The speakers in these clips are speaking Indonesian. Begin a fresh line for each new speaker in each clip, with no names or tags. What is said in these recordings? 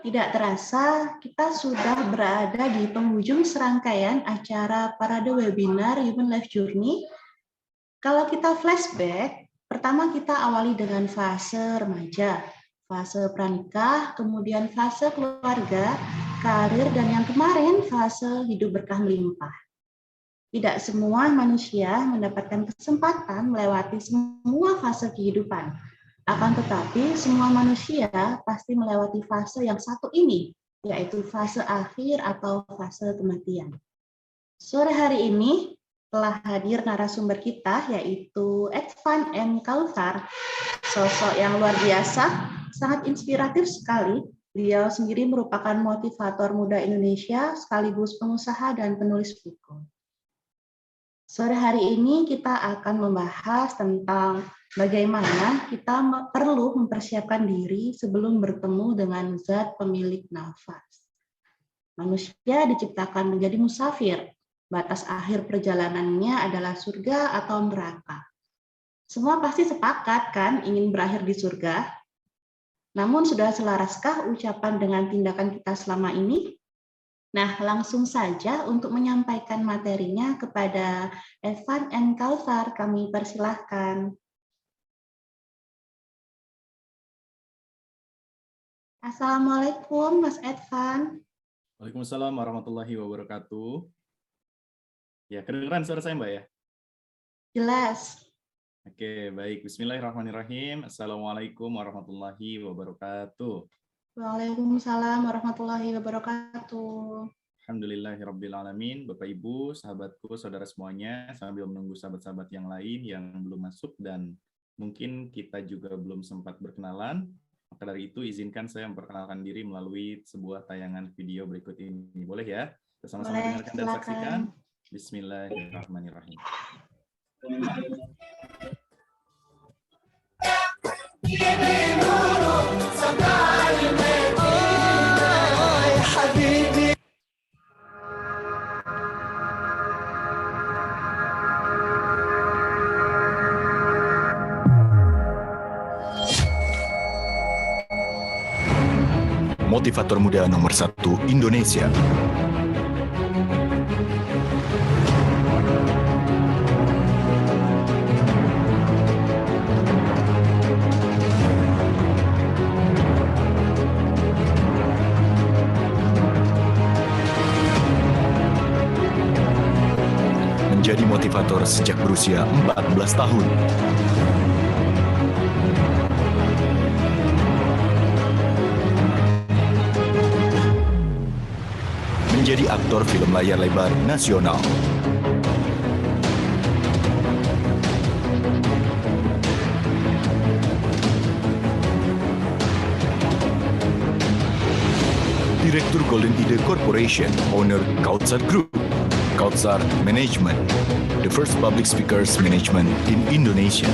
Tidak terasa, kita sudah berada di penghujung serangkaian acara parade webinar Human Life Journey. Kalau kita flashback, pertama kita awali dengan fase remaja, fase pranikah, kemudian fase keluarga, karir, dan yang kemarin fase hidup berkah melimpah. Tidak semua manusia mendapatkan kesempatan melewati semua fase kehidupan. Akan tetapi, semua manusia pasti melewati fase yang satu ini, yaitu fase akhir atau fase kematian. Sore hari ini telah hadir narasumber kita, yaitu Edvan M. Kautsar, sosok yang luar biasa, sangat inspiratif sekali. Beliau sendiri merupakan motivator muda Indonesia, sekaligus pengusaha dan penulis buku. Sore hari ini kita akan membahas tentang bagaimana kita perlu mempersiapkan diri sebelum bertemu dengan zat pemilik nafas. Manusia diciptakan menjadi musafir. Batas akhir perjalanannya adalah surga atau neraka. Semua pasti sepakat kan ingin berakhir di surga? Namun sudah selaraskah ucapan dengan tindakan kita selama ini? Nah, langsung saja untuk menyampaikan materinya kepada Edvan M. Kautsar, kami persilahkan. Assalamualaikum, Mas Edvan.
Waalaikumsalam warahmatullahi wabarakatuh. Ya, kedengeran suara saya, Mbak ya?
Jelas.
Oke, baik. Bismillahirrahmanirrahim. Assalamualaikum warahmatullahi wabarakatuh.
Waalaikumsalam warahmatullahi wabarakatuh.
Alhamdulillahirrabbilalamin. Bapak, Ibu, sahabatku, saudara semuanya, sambil menunggu sahabat-sahabat yang lain yang belum masuk dan mungkin kita juga belum sempat berkenalan, maka dari itu izinkan saya memperkenalkan diri melalui sebuah tayangan video berikut ini. Boleh ya? Kita sama-sama dengarkan dan saksikan. Bismillahirrahmanirrahim.
Motivator muda nomor 1 Indonesia. Menjadi motivator sejak berusia 14 tahun. Menjadi aktor film layar lebar nasional. Direktur Golden Ide Corporation, owner Kautsar Group, Kautsar Management, the first public speakers management in Indonesia.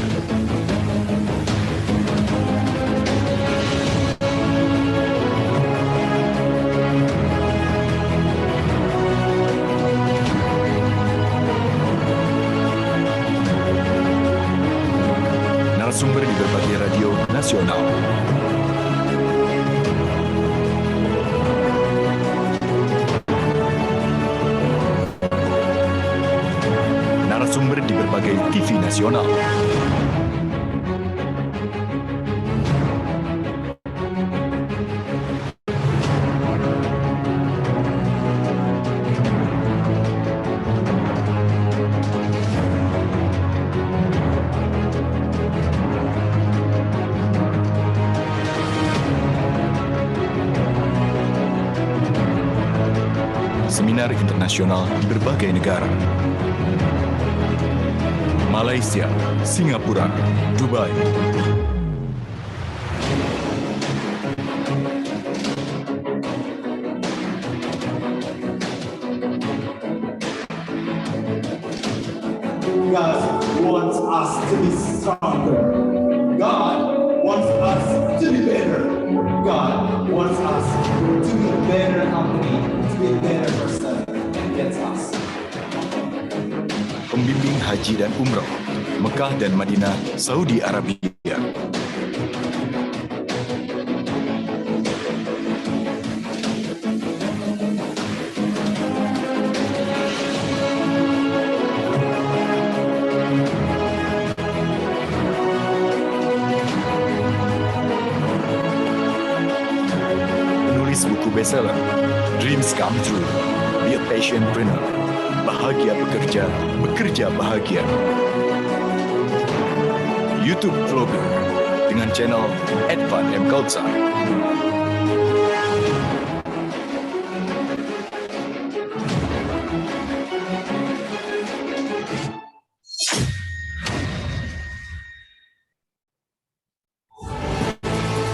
Narasumber di berbagai radio nasional. Narasumber di berbagai TV nasional. Seminar internasional di berbagai negara. Malaysia, Singapura, Dubai.
God wants us to be stronger. God wants us to be better. God wants us to be a better company, to be a better person, and that's us.
Pembimbing haji dan umroh, Mekah dan Madinah, Saudi Arabia. penulis buku bestseller, Dreams Come True, Be a Passionpreneur, bahagia bekerja, bekerja bahagia. YouTube vlogger dengan channel Advan M. Kautsar.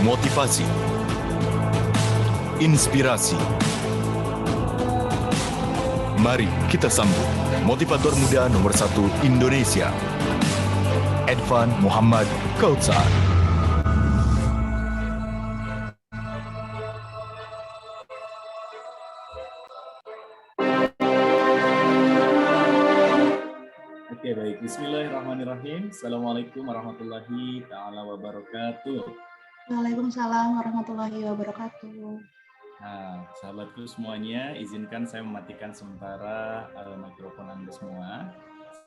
Motivasi, inspirasi. Mari kita sambut motivator muda nomor 1 Indonesia, Advan Muhammad Kautsar.
Oke, baik. Bismillahirrahmanirrahim. Assalamualaikum warahmatullahi ta'ala wabarakatuh.
Waalaikumsalam warahmatullahi wabarakatuh.
Nah, sahabatku semuanya, izinkan saya mematikan sementara mikrofon Anda semua.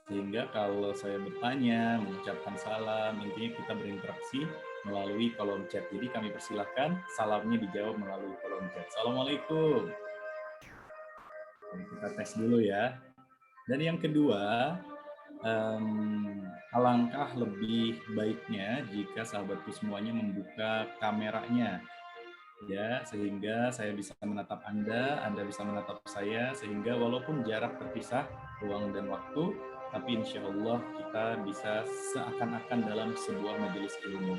Sehingga kalau saya bertanya, mengucapkan salam, intinya kita berinteraksi melalui kolom chat. Jadi kami persilahkan salamnya dijawab melalui kolom chat. Assalamualaikum. Kita tes dulu ya. Dan yang kedua, alangkah lebih baiknya jika sahabatku semuanya membuka kameranya, ya, sehingga saya bisa menatap Anda bisa menatap saya, sehingga walaupun jarak terpisah ruang dan waktu, tapi insya Allah kita bisa seakan-akan dalam sebuah majelis ilmu.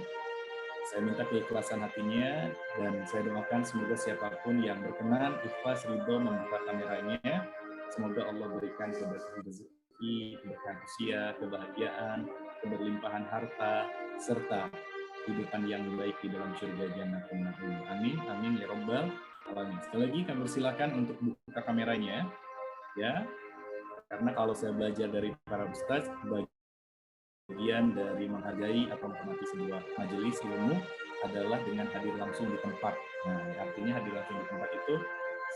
Saya minta keikhlasan hatinya dan saya doakan semoga siapapun yang berkenan ikhlas ridho membuka kameranya, semoga Allah berikan keberkahan rezeki, keberkahan usia, kebahagiaan, keberlimpahan harta, serta kehidupan yang baik di dalam surga Jannatul Na'im. Amin, amin ya Rabbal Alamin. Sekali lagi kami persilakan untuk buka kameranya, ya. Karena kalau saya belajar dari para ustaz, bagian dari menghargai atau menghormati sebuah majelis ilmu adalah dengan hadir langsung di tempat. Nah, artinya hadir langsung di tempat itu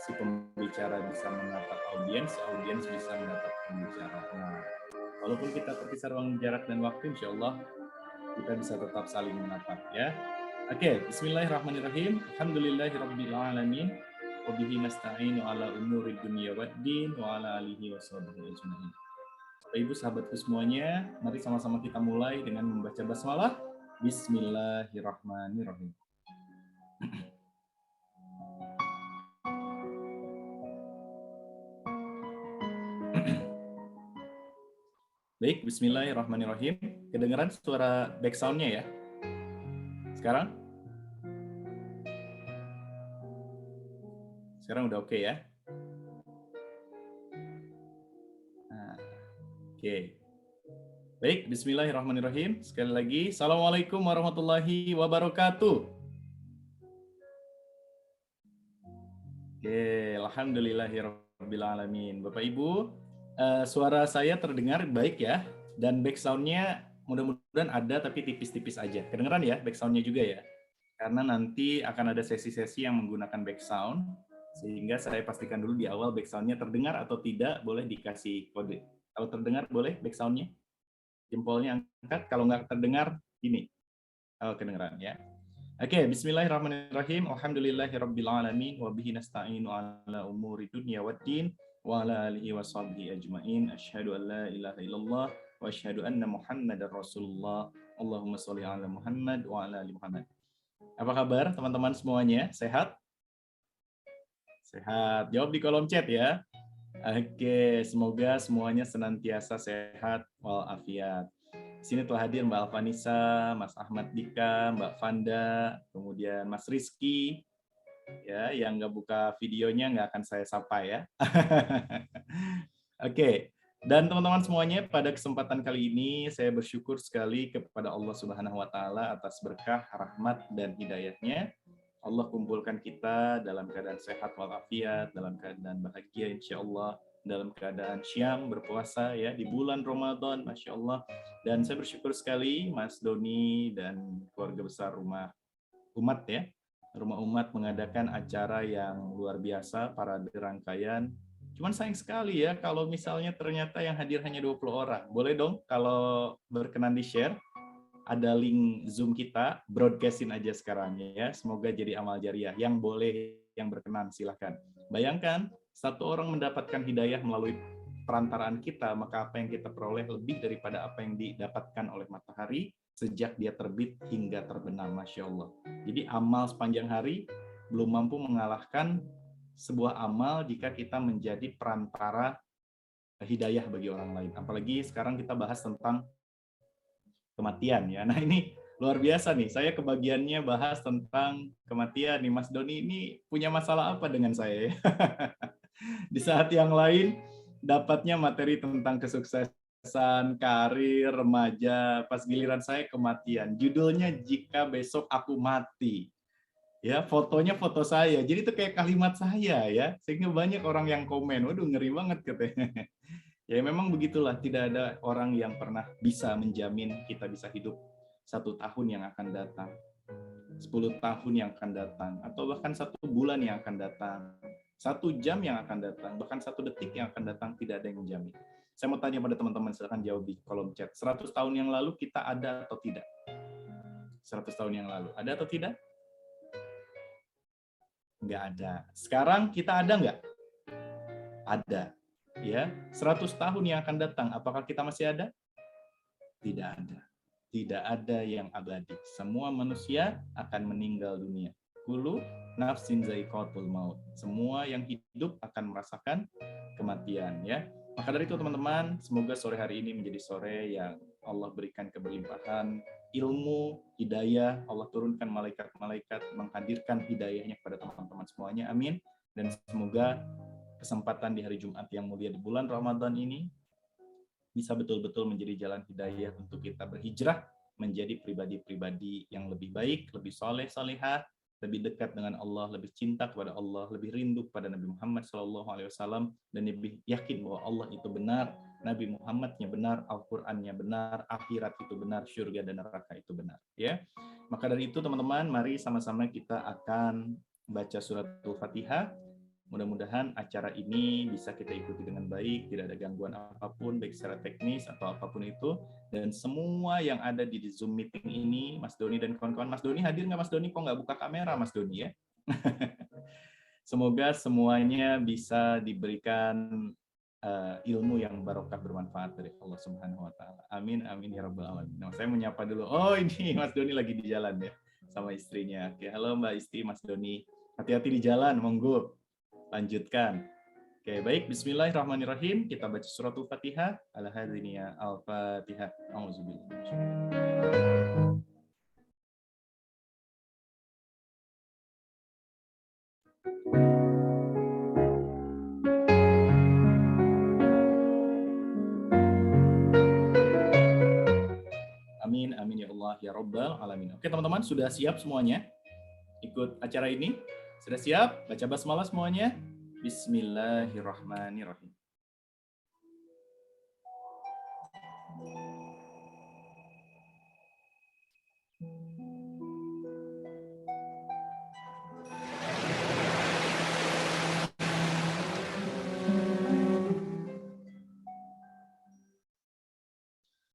si pembicara bisa menatap audiens bisa menatap pembicara. Nah, walaupun kita terpisah ruang jarak dan waktu, insya Allah kita bisa tetap saling menatap, ya. Oke, bismillahirrahmanirrahim. Alhamdulillahirabbil alamin. Wa bihi nasta'inu ala umuri dunya waddin wa ala alihi washabihi ajmain. Bapak Ibu sahabatku semuanya, mari sama-sama kita mulai dengan membaca basmalah. Bismillahirrahmanirrahim. Baik, bismillahirrahmanirrahim. Kedengaran suara backsound-nya ya? Sekarang? Sekarang udah oke ya? Nah, oke. Baik, bismillahirrahmanirrahim. Sekali lagi, assalamualaikum warahmatullahi wabarakatuh. Oke, alhamdulillahirabbil alamin. Bapak Ibu, suara saya terdengar baik ya, dan backsound-nya mudah-mudahan ada tapi tipis-tipis aja. Kedengeran ya backsound-nya juga ya? Karena nanti akan ada sesi-sesi yang menggunakan backsound, sehingga saya pastikan dulu di awal backsound-nya terdengar atau tidak, boleh dikasih kode. Kalau terdengar boleh backsound-nya, jempolnya angkat. Kalau nggak terdengar, ini. Oh, kedengeran ya. Oke, bismillahirrahmanirrahim. Alhamdulillahirabbil alamin wa bihi nasta'inu ala umuri dunya waddin wa ala alihi washabihi ajmain. Asyhadu an la ilaha illallah wa asyhadu anna Muhammadar Rasulullah. Allahumma sholli ala Muhammad wa ala ali Muhammad. Apa kabar teman-teman semuanya? Sehat? Sehat. Jawab di kolom chat ya. Oke, semoga semuanya senantiasa sehat walafiat. Di sini telah hadir Mbak Alvanisa, Mas Ahmad Dika, Mbak Vanda, kemudian Mas Rizky, ya, yang nggak buka videonya nggak akan saya sapa ya. Oke, dan teman-teman semuanya, pada kesempatan kali ini saya bersyukur sekali kepada Allah Subhanahu Wa Taala atas berkah, rahmat dan hidayahnya. Allah kumpulkan kita dalam keadaan sehat walafiat, dalam keadaan bahagia insya Allah, dalam keadaan syam berpuasa ya di bulan Ramadan, Masya Allah. Dan saya bersyukur sekali Mas Doni dan keluarga besar Rumah Umat ya, Rumah Umat mengadakan acara yang luar biasa, parade rangkaian. Cuman sayang sekali ya kalau misalnya ternyata yang hadir hanya 20 orang. Boleh dong kalau berkenan di-share ada link Zoom kita, broadcastin aja sekarang ya. Semoga jadi amal jariah. Yang boleh, yang berkenan silahkan. Bayangkan, satu orang mendapatkan hidayah melalui perantaraan kita, maka apa yang kita peroleh lebih daripada apa yang didapatkan oleh matahari sejak dia terbit hingga terbenam. Masya Allah. Jadi amal sepanjang hari belum mampu mengalahkan sebuah amal jika kita menjadi perantara hidayah bagi orang lain. Apalagi sekarang kita bahas tentang kematian ya. Nah ini luar biasa nih, saya kebagiannya bahas tentang kematian nih. Mas Doni ini punya masalah apa dengan saya ya? Di saat yang lain dapatnya materi tentang kesuksesan, karir, remaja, pas giliran saya kematian. Judulnya Jika Besok Aku Mati. Ya, fotonya foto saya. Jadi itu kayak kalimat saya ya. Sehingga banyak orang yang komen, waduh ngeri banget katanya. Ya memang begitulah, tidak ada orang yang pernah bisa menjamin kita bisa hidup 1 tahun yang akan datang, 10 tahun yang akan datang, atau bahkan 1 bulan yang akan datang, 1 jam yang akan datang, bahkan 1 detik yang akan datang, tidak ada yang menjamin. Saya mau tanya pada teman-teman, silahkan jawab di kolom chat. 100 tahun yang lalu kita ada atau tidak? 100 tahun yang lalu, ada atau tidak? Nggak ada. Sekarang kita ada nggak? Ada. Ya, 100 tahun yang akan datang, apakah kita masih ada? Tidak ada. Tidak ada yang abadi. Semua manusia akan meninggal dunia. Kullu nafsin za'iqatul maut. Semua yang hidup akan merasakan kematian ya. Maka dari itu teman-teman, semoga sore hari ini menjadi sore yang Allah berikan keberlimpahan ilmu, hidayah, Allah turunkan malaikat-malaikat menghadirkan hidayahnya kepada teman-teman semuanya. Amin. Dan semoga kesempatan di hari Jumat yang mulia di bulan Ramadan ini bisa betul-betul menjadi jalan hidayah untuk kita berhijrah menjadi pribadi-pribadi yang lebih baik, lebih soleh, solehah, lebih dekat dengan Allah, lebih cinta kepada Allah, lebih rindu kepada Nabi Muhammad SAW, dan lebih yakin bahwa Allah itu benar, Nabi Muhammadnya benar, Al-Qur'annya benar, akhirat itu benar, surga dan neraka itu benar. Ya, maka dari itu teman-teman, mari sama-sama kita akan baca suratul Fatihah. Mudah-mudahan acara ini bisa kita ikuti dengan baik, tidak ada gangguan apapun, baik secara teknis atau apapun itu. Dan semua yang ada di Zoom meeting ini, Mas Doni dan kawan-kawan, Mas Doni hadir nggak Mas Doni? Kok nggak buka kamera Mas Doni ya? Semoga semuanya bisa diberikan ilmu yang barokah bermanfaat dari Allah Subhanahu Wa Taala. Amin, amin ya rabbal alamin. Nah, saya menyapa dulu. Oh ini Mas Doni lagi di jalan ya, sama istrinya. Oke, halo Mbak Istri, Mas Doni. Hati-hati di jalan, monggo. Lanjutkan. Oke, baik. Bismillahirrahmanirrahim. Kita baca suratul Fatihah. Al-Hadziniyah Al-Fatihah. Auzubillah. Amin, amin ya Allah, ya Rabbal Alamin. Oke teman-teman, sudah siap semuanya? Ikut acara ini? Sudah siap? Baca basmalah semuanya? Bismillahirrahmanirrahim.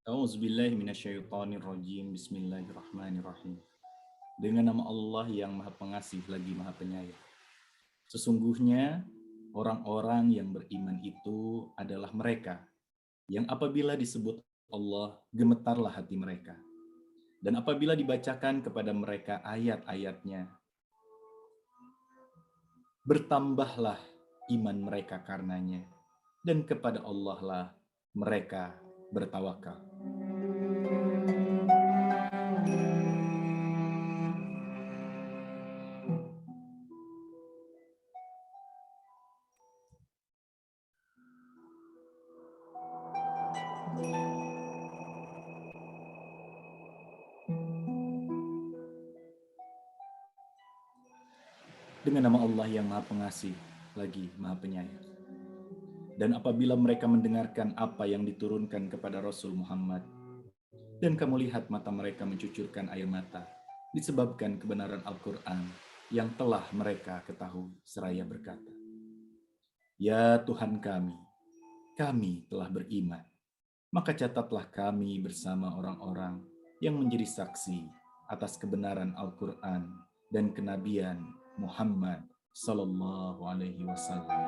A'udzubillahi minasyaitonirrajim. Bismillahirrahmanirrahim. Dengan nama Allah yang Maha Pengasih lagi Maha Penyayang. Sesungguhnya orang-orang yang beriman itu adalah mereka yang apabila disebut Allah gemetarlah hati mereka. Dan apabila dibacakan kepada mereka ayat-ayatnya, bertambahlah iman mereka karenanya. Dan kepada Allah lah mereka bertawakal. Dengan nama Allah yang Maha Pengasih lagi Maha Penyayang. Dan apabila mereka mendengarkan apa yang diturunkan kepada Rasul Muhammad, dan kamu lihat mata mereka mencucurkan air mata, disebabkan kebenaran Al-Quran yang telah mereka ketahui, seraya berkata, Ya Tuhan kami telah beriman, maka catatlah kami bersama orang-orang yang menjadi saksi atas kebenaran Al-Quran dan kenabian Muhammad Sallallahu Alaihi Wasallam.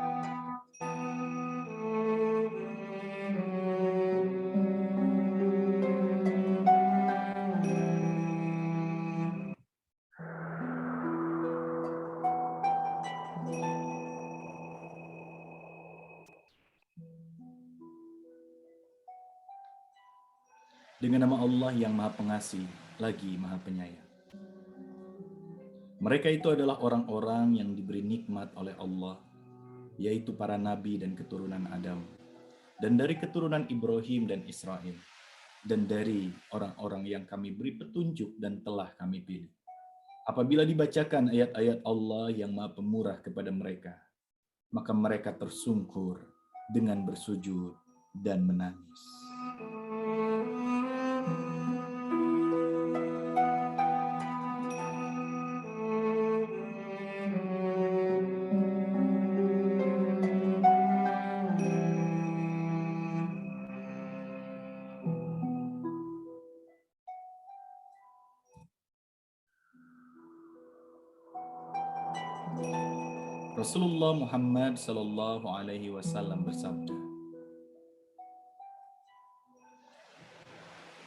Dengan nama Allah yang Maha Pengasih, lagi Maha Penyayang. Mereka itu adalah orang-orang yang diberi nikmat oleh Allah, yaitu para nabi dan keturunan Adam, dan dari keturunan Ibrahim dan Israel, dan dari orang-orang yang kami beri petunjuk dan telah kami pilih. Apabila dibacakan ayat-ayat Allah yang Maha Pemurah kepada mereka, maka mereka tersungkur dengan bersujud dan menangis. Rasulullah Muhammad Sallallahu Alaihi Wasallam bersabda,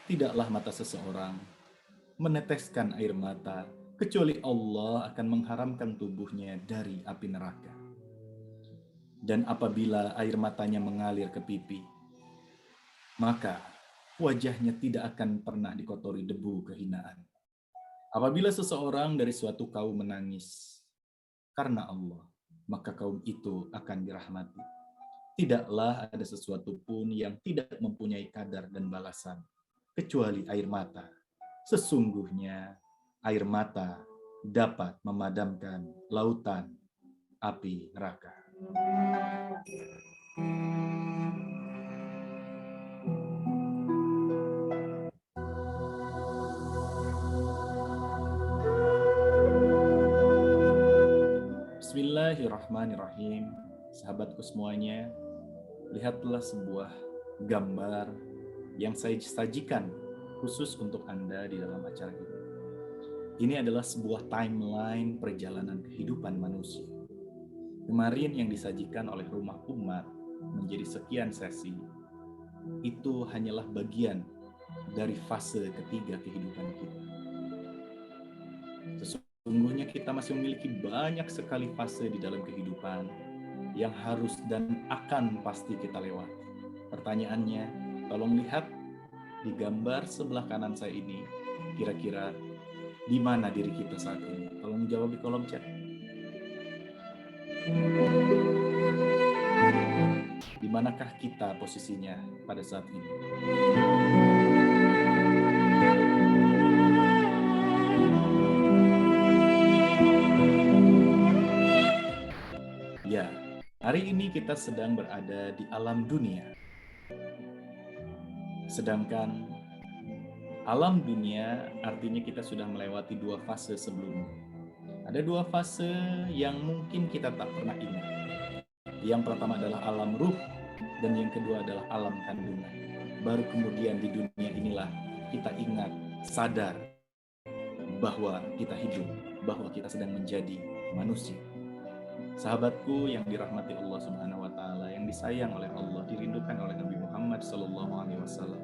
tidaklah mata seseorang meneteskan air mata kecuali Allah akan mengharamkan tubuhnya dari api neraka. Dan apabila air matanya mengalir ke pipi, maka wajahnya tidak akan pernah dikotori debu kehinaan. Apabila seseorang dari suatu kaum menangis karena Allah, maka kaum itu akan dirahmati. Tidaklah ada sesuatu pun yang tidak mempunyai kadar dan balasan, kecuali air mata. Sesungguhnya air mata dapat memadamkan lautan api neraka. Bismillahirrahmanirrahim. Sahabatku semuanya, lihatlah sebuah gambar yang saya sajikan khusus untuk Anda di dalam acara ini. Ini adalah sebuah timeline perjalanan kehidupan manusia. Kemarin yang disajikan oleh Rumah Umat menjadi sekian sesi, itu hanyalah bagian dari fase ketiga kehidupan kita. Sesungguhnya kita masih memiliki banyak sekali fase di dalam kehidupan yang harus dan akan pasti kita lewati. Pertanyaannya, tolong lihat di gambar sebelah kanan saya ini, kira-kira di mana diri kita saat ini? Tolong jawab di kolom chat. Di manakah kita posisinya pada saat ini? Ya, hari ini kita sedang berada di alam dunia. Sedangkan alam dunia artinya kita sudah melewati dua fase sebelumnya. Ada dua fase yang mungkin kita tak pernah ingat. Yang pertama adalah alam ruh, dan yang kedua adalah alam kandungan. Baru kemudian di dunia inilah kita ingat, sadar bahwa kita hidup, bahwa kita sedang menjadi manusia. Sahabatku yang dirahmati Allah Subhanahu wa taala, yang disayang oleh Allah, dirindukan oleh Nabi Muhammad sallallahu alaihi wasallam.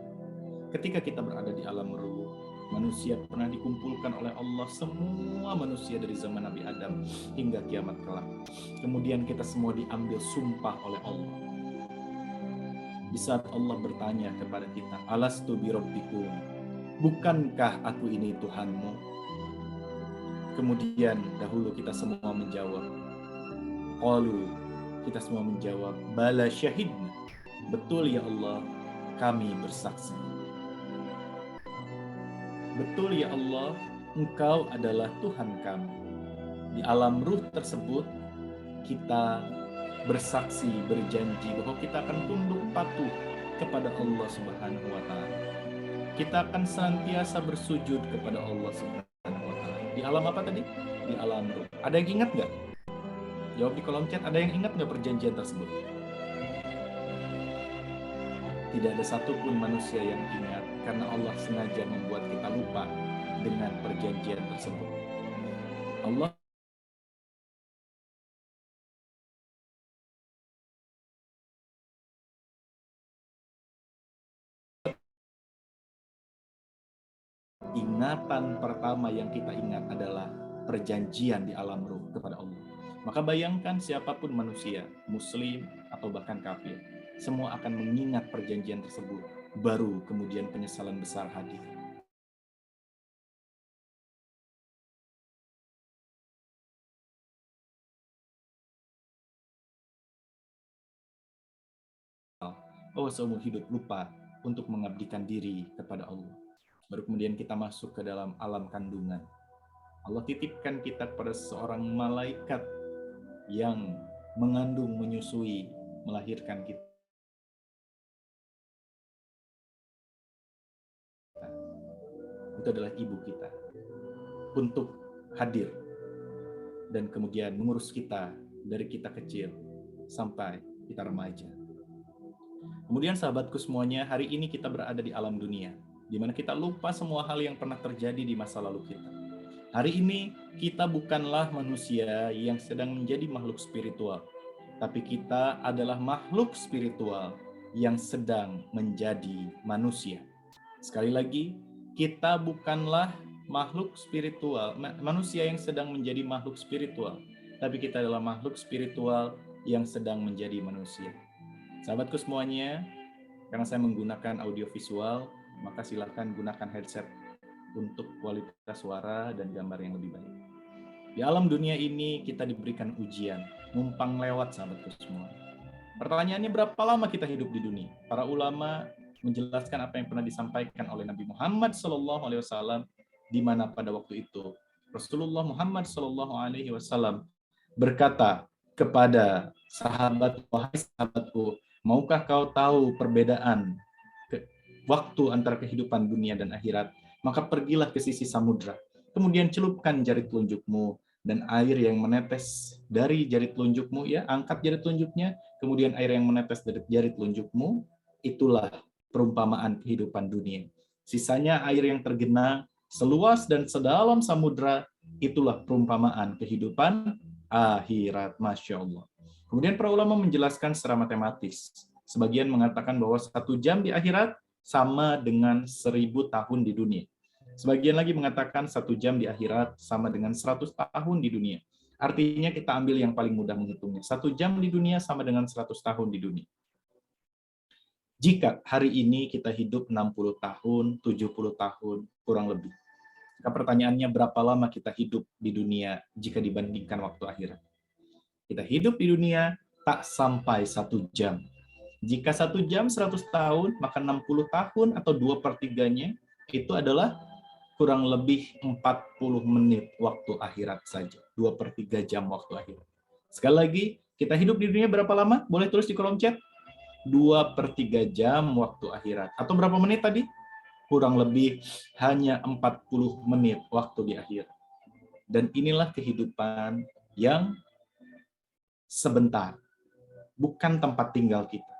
Ketika kita berada di alam ruh, manusia pernah dikumpulkan oleh Allah, semua manusia dari zaman Nabi Adam hingga kiamat kelak. Kemudian kita semua diambil sumpah oleh Allah. Di saat Allah bertanya kepada kita, alastu birabbikum, bukankah aku ini Tuhanmu? Kemudian dahulu kita semua menjawab, qalu, kita semua menjawab, bala syahidna, betul ya Allah, kami bersaksi. Betul ya Allah, Engkau adalah Tuhan kami. Di alam ruh tersebut, kita bersaksi, berjanji bahwa kita akan tunduk patuh kepada Allah Subhanahu wa taala. Kita akan senantiasa bersujud kepada Allah Subhanahu wa taala. Di alam apa tadi? Di alam ruh. Ada yang ingat nggak? Jawab di kolom chat, ada yang ingat nggak perjanjian tersebut? Tidak ada satupun manusia yang ingat karena Allah sengaja membuat kita lupa dengan perjanjian tersebut. Allah ingatan pertama yang kita ingat adalah perjanjian di alam ruh kepada Allah. Maka bayangkan siapapun manusia, muslim atau bahkan kafir, semua akan mengingat perjanjian tersebut, baru kemudian penyesalan besar hadir. Oh, seumur hidup lupa untuk mengabdikan diri kepada Allah. Baru kemudian kita masuk ke dalam alam kandungan. Allah titipkan kita kepada seorang malaikat yang mengandung, menyusui, melahirkan kita. Itu adalah ibu kita. Untuk hadir dan kemudian mengurus kita dari kita kecil sampai kita remaja. Kemudian sahabatku semuanya, hari ini kita berada di alam dunia, di mana kita lupa semua hal yang pernah terjadi di masa lalu kita. Hari ini kita bukanlah manusia yang sedang menjadi makhluk spiritual, tapi kita adalah makhluk spiritual yang sedang menjadi manusia. Sekali lagi, kita bukanlah makhluk spiritual, manusia yang sedang menjadi makhluk spiritual, tapi kita adalah makhluk spiritual yang sedang menjadi manusia. Sahabatku semuanya, karena saya menggunakan audiovisual, maka silakan gunakan headset untuk kualitas suara dan gambar yang lebih baik. Di alam dunia ini kita diberikan ujian, numpang lewat sahabatku semua. Pertanyaannya, berapa lama kita hidup di dunia? Para ulama menjelaskan apa yang pernah disampaikan oleh Nabi Muhammad SAW, di mana pada waktu itu Rasulullah Muhammad SAW berkata kepada sahabat, wahai sahabatku, maukah kau tahu perbedaan waktu antara kehidupan dunia dan akhirat? Maka pergilah ke sisi samudra, kemudian celupkan jari telunjukmu, dan air yang menetes dari jari telunjukmu, ya, angkat jari telunjuknya, kemudian air yang menetes dari jari telunjukmu, itulah perumpamaan kehidupan dunia. Sisanya air yang tergenang seluas dan sedalam samudra, itulah perumpamaan kehidupan akhirat. Masya Allah. Kemudian para ulama menjelaskan secara matematis. Sebagian mengatakan bahwa 1 jam di akhirat sama dengan 1000 tahun di dunia. Sebagian lagi mengatakan 1 jam di akhirat sama dengan 100 tahun di dunia. Artinya kita ambil yang paling mudah menghitungnya. 1 jam di dunia sama dengan 100 tahun di dunia. Jika hari ini kita hidup 60 tahun, 70 tahun, kurang lebih. Maka pertanyaannya, berapa lama kita hidup di dunia jika dibandingkan waktu akhirat? Kita hidup di dunia tak sampai 1 jam. Jika 1 jam 100 tahun, maka 60 tahun atau 2/3-nya itu adalah kurang lebih 40 menit waktu akhirat saja. 2/3 jam waktu akhirat. Sekali lagi, kita hidup di dunia berapa lama? Boleh tulis di kolom chat. 2/3 jam waktu akhirat. Atau berapa menit tadi? Kurang lebih hanya 40 menit waktu di akhir. Dan inilah kehidupan yang sebentar. Bukan tempat tinggal kita.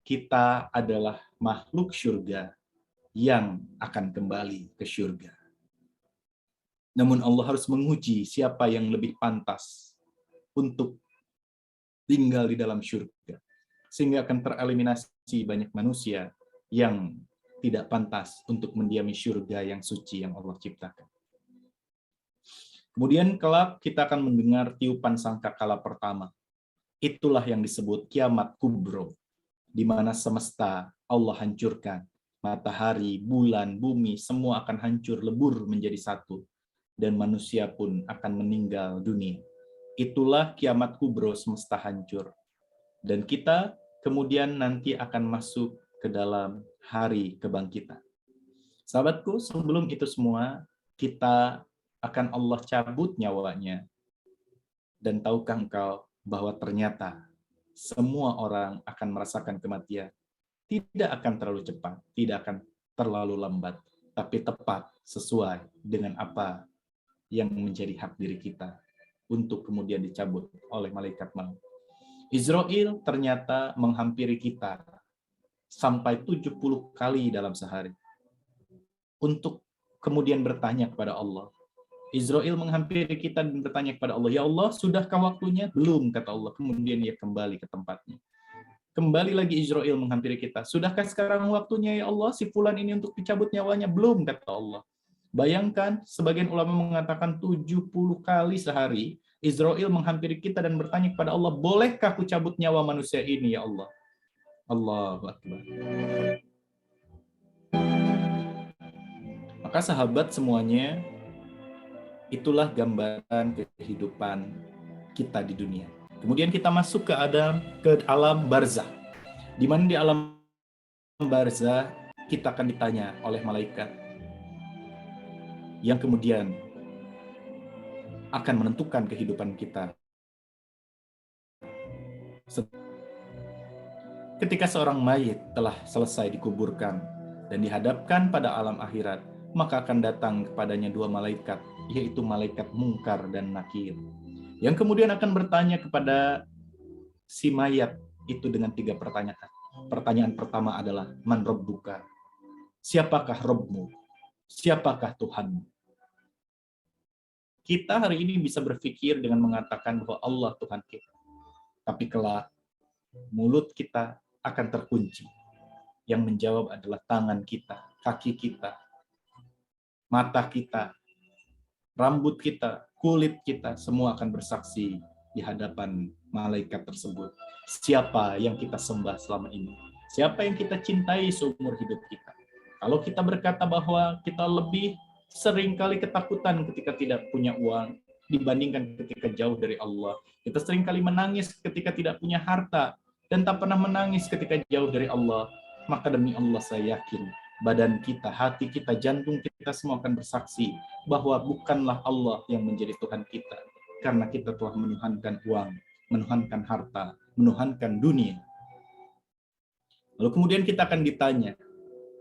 Kita adalah makhluk surga yang akan kembali ke surga. Namun Allah harus menguji siapa yang lebih pantas untuk tinggal di dalam surga. Sehingga akan tereliminasi banyak manusia yang tidak pantas untuk mendiami surga yang suci yang Allah ciptakan. Kemudian kelak kita akan mendengar tiupan sangkakala pertama. Itulah yang disebut kiamat kubro, di mana semesta Allah hancurkan. Matahari, bulan, bumi, semua akan hancur lebur menjadi satu. Dan manusia pun akan meninggal dunia. Itulah kiamat kubro, semesta hancur. Dan kita kemudian nanti akan masuk ke dalam hari kebangkitan. Sahabatku, sebelum itu semua, kita akan Allah cabut nyawanya. Dan tahukah engkau bahwa ternyata semua orang akan merasakan kematian. Tidak akan terlalu cepat, tidak akan terlalu lambat, tapi tepat sesuai dengan apa yang menjadi hak diri kita untuk kemudian dicabut oleh malaikat maut. Israel ternyata menghampiri kita sampai 70 kali dalam sehari. Untuk kemudian bertanya kepada Allah. Israel menghampiri kita dan bertanya kepada Allah, ya Allah, sudahkah waktunya? Belum, kata Allah. Kemudian ia kembali ke tempatnya. Kembali lagi Israel menghampiri kita. Sudahkah sekarang waktunya, ya Allah, si fulan ini untuk dicabut nyawanya? Belum, kata Allah. Bayangkan, sebagian ulama mengatakan 70 kali sehari, Israel menghampiri kita dan bertanya kepada Allah, bolehkah aku cabut nyawa manusia ini, ya Allah? Allahu Akbar. Maka sahabat semuanya, itulah gambaran kehidupan kita di dunia. Kemudian kita masuk ke alam barzah. Di mana di alam barzah kita akan ditanya oleh malaikat yang kemudian akan menentukan kehidupan kita. Ketika seorang mayit telah selesai dikuburkan dan dihadapkan pada alam akhirat, maka akan datang kepadanya dua malaikat, yaitu malaikat Mungkar dan Nakir, yang kemudian akan bertanya kepada si mayat itu dengan 3 pertanyaan. Pertanyaan pertama adalah, Man Rabbuka? Siapakah Rabbmu? Siapakah Tuhanmu? Kita hari ini bisa berpikir dengan mengatakan bahwa Allah Tuhan kita. Tapi kelak, mulut kita akan terkunci. Yang menjawab adalah tangan kita, kaki kita, mata kita, rambut kita, kulit kita, semua akan bersaksi di hadapan malaikat tersebut. Siapa yang kita sembah selama ini? Siapa yang kita cintai seumur hidup kita? Kalau kita berkata bahwa kita lebih sering kali ketakutan ketika tidak punya uang dibandingkan ketika jauh dari Allah. Kita sering kali menangis ketika tidak punya harta dan tak pernah menangis ketika jauh dari Allah. Maka demi Allah saya yakin badan kita, hati kita, jantung kita semua akan bersaksi bahwa bukanlah Allah yang menjadi Tuhan kita, karena kita telah menuhankan uang, menuhankan harta, menuhankan dunia. Lalu kemudian kita akan ditanya,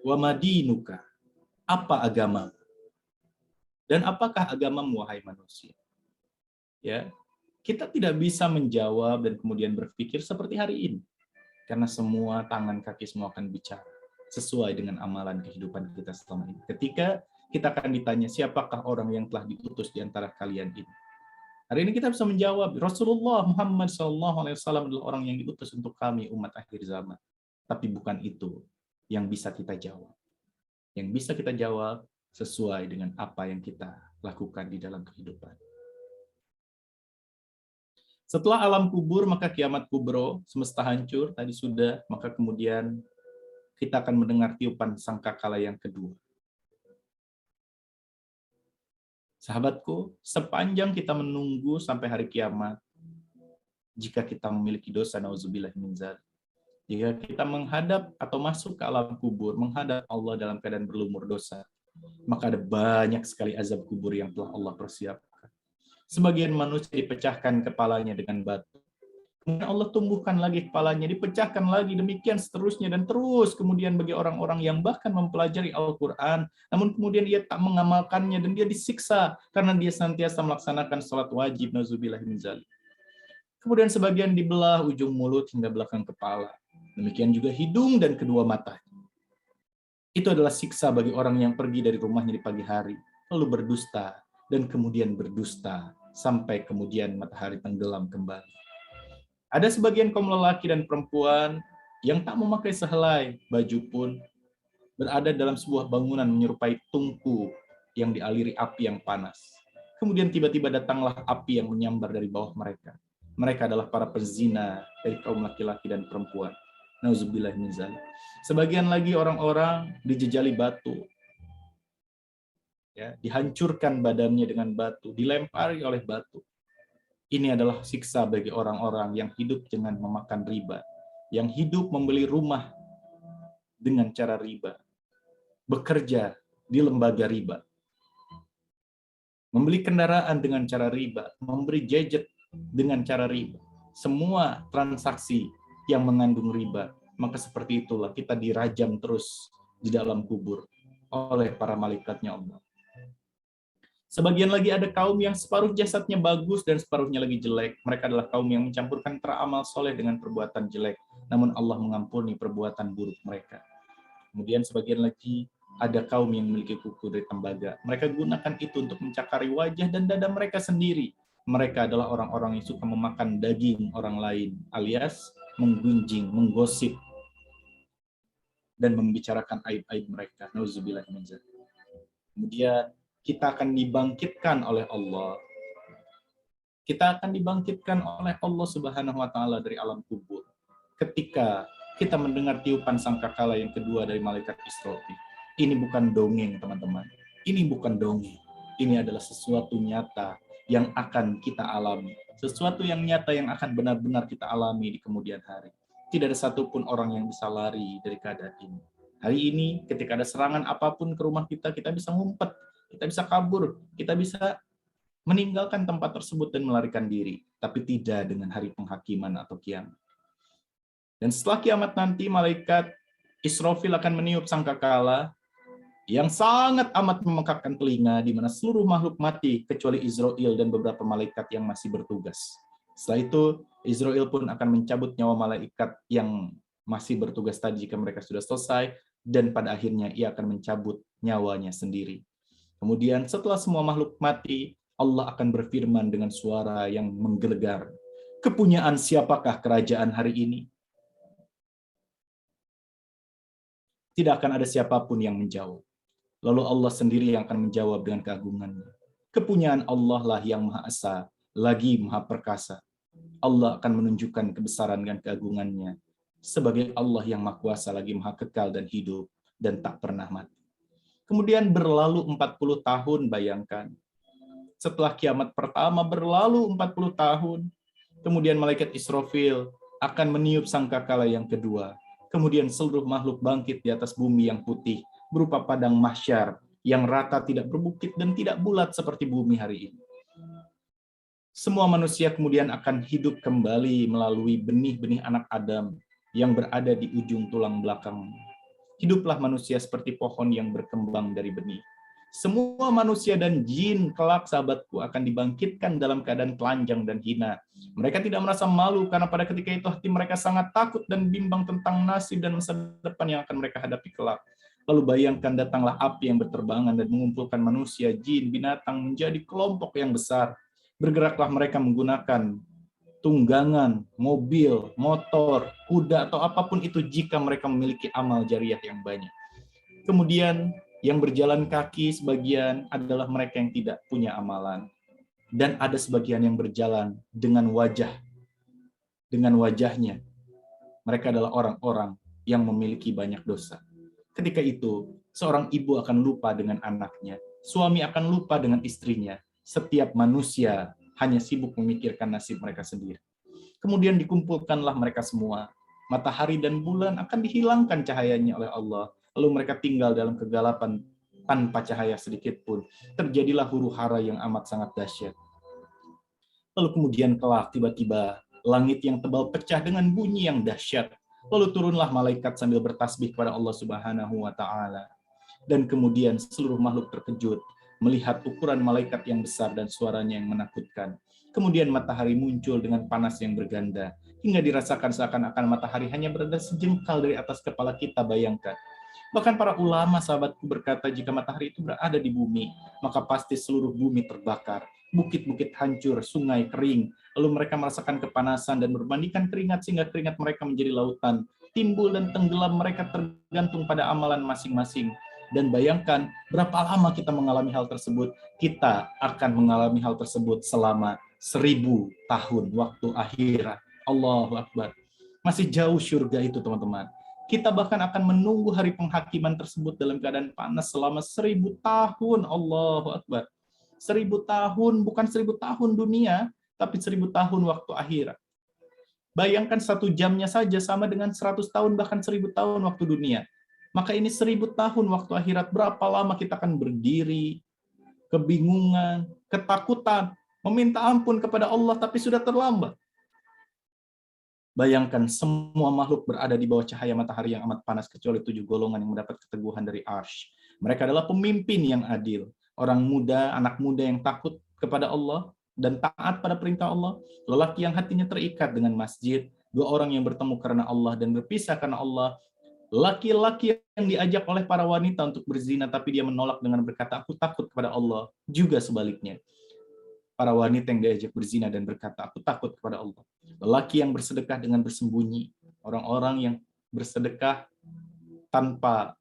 wa madinuka, apa agama? Dan apakah agamamu, wahai manusia? Ya, kita tidak bisa menjawab dan kemudian berpikir seperti hari ini, karena semua tangan kaki semua akan bicara sesuai dengan amalan kehidupan kita selama ini. Ketika kita akan ditanya, siapakah orang yang telah diutus di antara kalian ini? Hari ini kita bisa menjawab, Rasulullah Muhammad SAW adalah orang yang diutus untuk kami, umat akhir zaman. Tapi bukan itu yang bisa kita jawab. Yang bisa kita jawab sesuai dengan apa yang kita lakukan di dalam kehidupan. Setelah alam kubur, maka kiamat kubro, semesta hancur, tadi sudah, maka kemudian kita akan mendengar tiupan sangkakala yang kedua. Sahabatku, sepanjang kita menunggu sampai hari kiamat, jika kita memiliki dosa, nauzubillah min dzalik, jika kita menghadap atau masuk ke alam kubur, menghadap Allah dalam keadaan berlumur dosa, maka ada banyak sekali azab kubur yang telah Allah persiapkan. Sebagian manusia dipecahkan kepalanya dengan batu. Kemudian Allah tumbuhkan lagi kepalanya, dipecahkan lagi, demikian seterusnya, dan terus kemudian bagi orang-orang yang bahkan mempelajari Al-Quran, namun kemudian dia tak mengamalkannya, dan dia disiksa karena dia senantiasa melaksanakan sholat wajib, nauzubillah min dzalik. Kemudian sebagian dibelah ujung mulut hingga belakang kepala, demikian juga hidung dan kedua matanya. Itu adalah siksa bagi orang yang pergi dari rumahnya di pagi hari, lalu berdusta, dan kemudian berdusta, sampai kemudian matahari tenggelam kembali. Ada sebagian kaum lelaki dan perempuan yang tak memakai sehelai baju pun berada dalam sebuah bangunan menyerupai tungku yang dialiri api yang panas. Kemudian tiba-tiba datanglah api yang menyambar dari bawah mereka. Mereka adalah para pezina dari kaum laki-laki dan perempuan. Nauzubillah min dzalik. Sebagian lagi orang-orang dijejali batu. Ya, dihancurkan badannya dengan batu, dilempari oleh batu. Ini adalah siksa bagi orang-orang yang hidup dengan memakan riba, yang hidup membeli rumah dengan cara riba, bekerja di lembaga riba, membeli kendaraan dengan cara riba, memberi gadget dengan cara riba, semua transaksi yang mengandung riba, maka seperti itulah kita dirajam terus di dalam kubur oleh para malaikatnya Allah. Sebagian lagi ada kaum yang separuh jasadnya bagus dan separuhnya lagi jelek. Mereka adalah kaum yang mencampurkan antara amal soleh dengan perbuatan jelek. Namun Allah mengampuni perbuatan buruk mereka. Kemudian sebagian lagi ada kaum yang memiliki kuku dari tembaga. Mereka gunakan itu untuk mencakari wajah dan dada mereka sendiri. Mereka adalah orang-orang yang suka memakan daging orang lain, alias menggunjing, menggosip, dan membicarakan aib-aib mereka. Nauzubillah min dzalik. Kemudian kita akan dibangkitkan oleh Allah. Kita akan dibangkitkan oleh Allah Subhanahu wa taala dari alam kubur. Ketika kita mendengar tiupan sangkakala yang kedua dari malaikat Israfil. Ini bukan dongeng, teman-teman. Ini bukan dongeng. Ini adalah sesuatu nyata yang akan kita alami. Sesuatu yang nyata yang akan benar-benar kita alami di kemudian hari. Tidak ada satupun orang yang bisa lari dari keadaan ini. Hari ini, ketika ada serangan apapun ke rumah kita, kita bisa ngumpet, kita bisa kabur, kita bisa meninggalkan tempat tersebut dan melarikan diri. Tapi tidak dengan hari penghakiman atau kiamat. Dan setelah kiamat nanti, malaikat Israfil akan meniup sangkakala yang sangat amat memekakkan telinga, di mana seluruh makhluk mati kecuali Israel dan beberapa malaikat yang masih bertugas. Setelah itu, Israel pun akan mencabut nyawa malaikat yang masih bertugas tadi jika mereka sudah selesai, dan pada akhirnya ia akan mencabut nyawanya sendiri. Kemudian setelah semua makhluk mati, Allah akan berfirman dengan suara yang menggelegar. Kepunyaan siapakah kerajaan hari ini? Tidak akan ada siapapun yang menjawab. Lalu Allah sendiri yang akan menjawab dengan keagungannya. Kepunyaan Allah lah yang Maha Esa, lagi Maha Perkasa. Allah akan menunjukkan kebesaran dan keagungannya sebagai Allah yang Maha Kuasa, lagi Maha Kekal dan hidup dan tak pernah mati. Kemudian berlalu 40 tahun, bayangkan. Setelah kiamat pertama berlalu 40 tahun, kemudian malaikat Israfil akan meniup sangkakala yang kedua. Kemudian seluruh makhluk bangkit di atas bumi yang putih, berupa padang mahsyar yang rata, tidak berbukit dan tidak bulat seperti bumi hari ini. Semua manusia kemudian akan hidup kembali melalui benih-benih anak Adam yang berada di ujung tulang belakang. Hiduplah manusia seperti pohon yang berkembang dari benih. Semua manusia dan jin kelak, sahabatku, akan dibangkitkan dalam keadaan telanjang dan hina. Mereka tidak merasa malu karena pada ketika itu hati mereka sangat takut dan bimbang tentang nasib dan masa depan yang akan mereka hadapi kelak. Lalu bayangkan datanglah api yang berterbangan dan mengumpulkan manusia, jin, binatang menjadi kelompok yang besar. Bergeraklah mereka menggunakan tunggangan, mobil, motor, kuda, atau apapun itu jika mereka memiliki amal jariah yang banyak. Kemudian yang berjalan kaki sebagian adalah mereka yang tidak punya amalan. Dan ada sebagian yang berjalan dengan wajahnya. Mereka adalah orang-orang yang memiliki banyak dosa. Ketika itu, seorang ibu akan lupa dengan anaknya. Suami akan lupa dengan istrinya. Setiap manusia hanya sibuk memikirkan nasib mereka sendiri. Kemudian dikumpulkanlah mereka semua. Matahari dan bulan akan dihilangkan cahayanya oleh Allah. Lalu mereka tinggal dalam kegelapan tanpa cahaya sedikit pun. Terjadilah huru-hara yang amat sangat dahsyat. Lalu kemudian kelak tiba-tiba langit yang tebal pecah dengan bunyi yang dahsyat. Lalu turunlah malaikat sambil bertasbih kepada Allah Subhanahu wa taala. Dan kemudian seluruh makhluk terkejut melihat ukuran malaikat yang besar dan suaranya yang menakutkan. Kemudian matahari muncul dengan panas yang berganda hingga dirasakan seakan-akan matahari hanya berada sejengkal dari atas kepala kita, bayangkan. Bahkan para ulama, sahabatku, berkata jika matahari itu berada di bumi, maka pasti seluruh bumi terbakar. Bukit-bukit hancur, sungai kering. Lalu mereka merasakan kepanasan dan bermandikan keringat sehingga keringat mereka menjadi lautan. Timbul dan tenggelam mereka tergantung pada amalan masing-masing. Dan bayangkan berapa lama kita mengalami hal tersebut. Kita akan mengalami hal tersebut selama 1000 tahun waktu akhirat. Allahu Akbar. Masih jauh surga itu, teman-teman. Kita bahkan akan menunggu hari penghakiman tersebut dalam keadaan panas selama 1000 tahun. Allahu Akbar. 1000 tahun, bukan 1000 tahun dunia, tapi 1000 tahun waktu akhirat. Bayangkan 1 jamnya saja sama dengan 100 tahun, bahkan 1000 tahun waktu dunia. Maka ini 1000 tahun waktu akhirat. Berapa lama kita akan berdiri, kebingungan, ketakutan, meminta ampun kepada Allah, tapi sudah terlambat. Bayangkan semua makhluk berada di bawah cahaya matahari yang amat panas kecuali 7 golongan yang mendapat keteguhan dari Arsy. Mereka adalah pemimpin yang adil. Orang muda, anak muda yang takut kepada Allah dan taat pada perintah Allah, lelaki yang hatinya terikat dengan masjid, dua orang yang bertemu karena Allah dan berpisah karena Allah, laki-laki yang diajak oleh para wanita untuk berzina tapi dia menolak dengan berkata aku takut kepada Allah, juga sebaliknya. Para wanita yang diajak berzina dan berkata aku takut kepada Allah. Lelaki yang bersedekah dengan bersembunyi, orang-orang yang bersedekah tanpa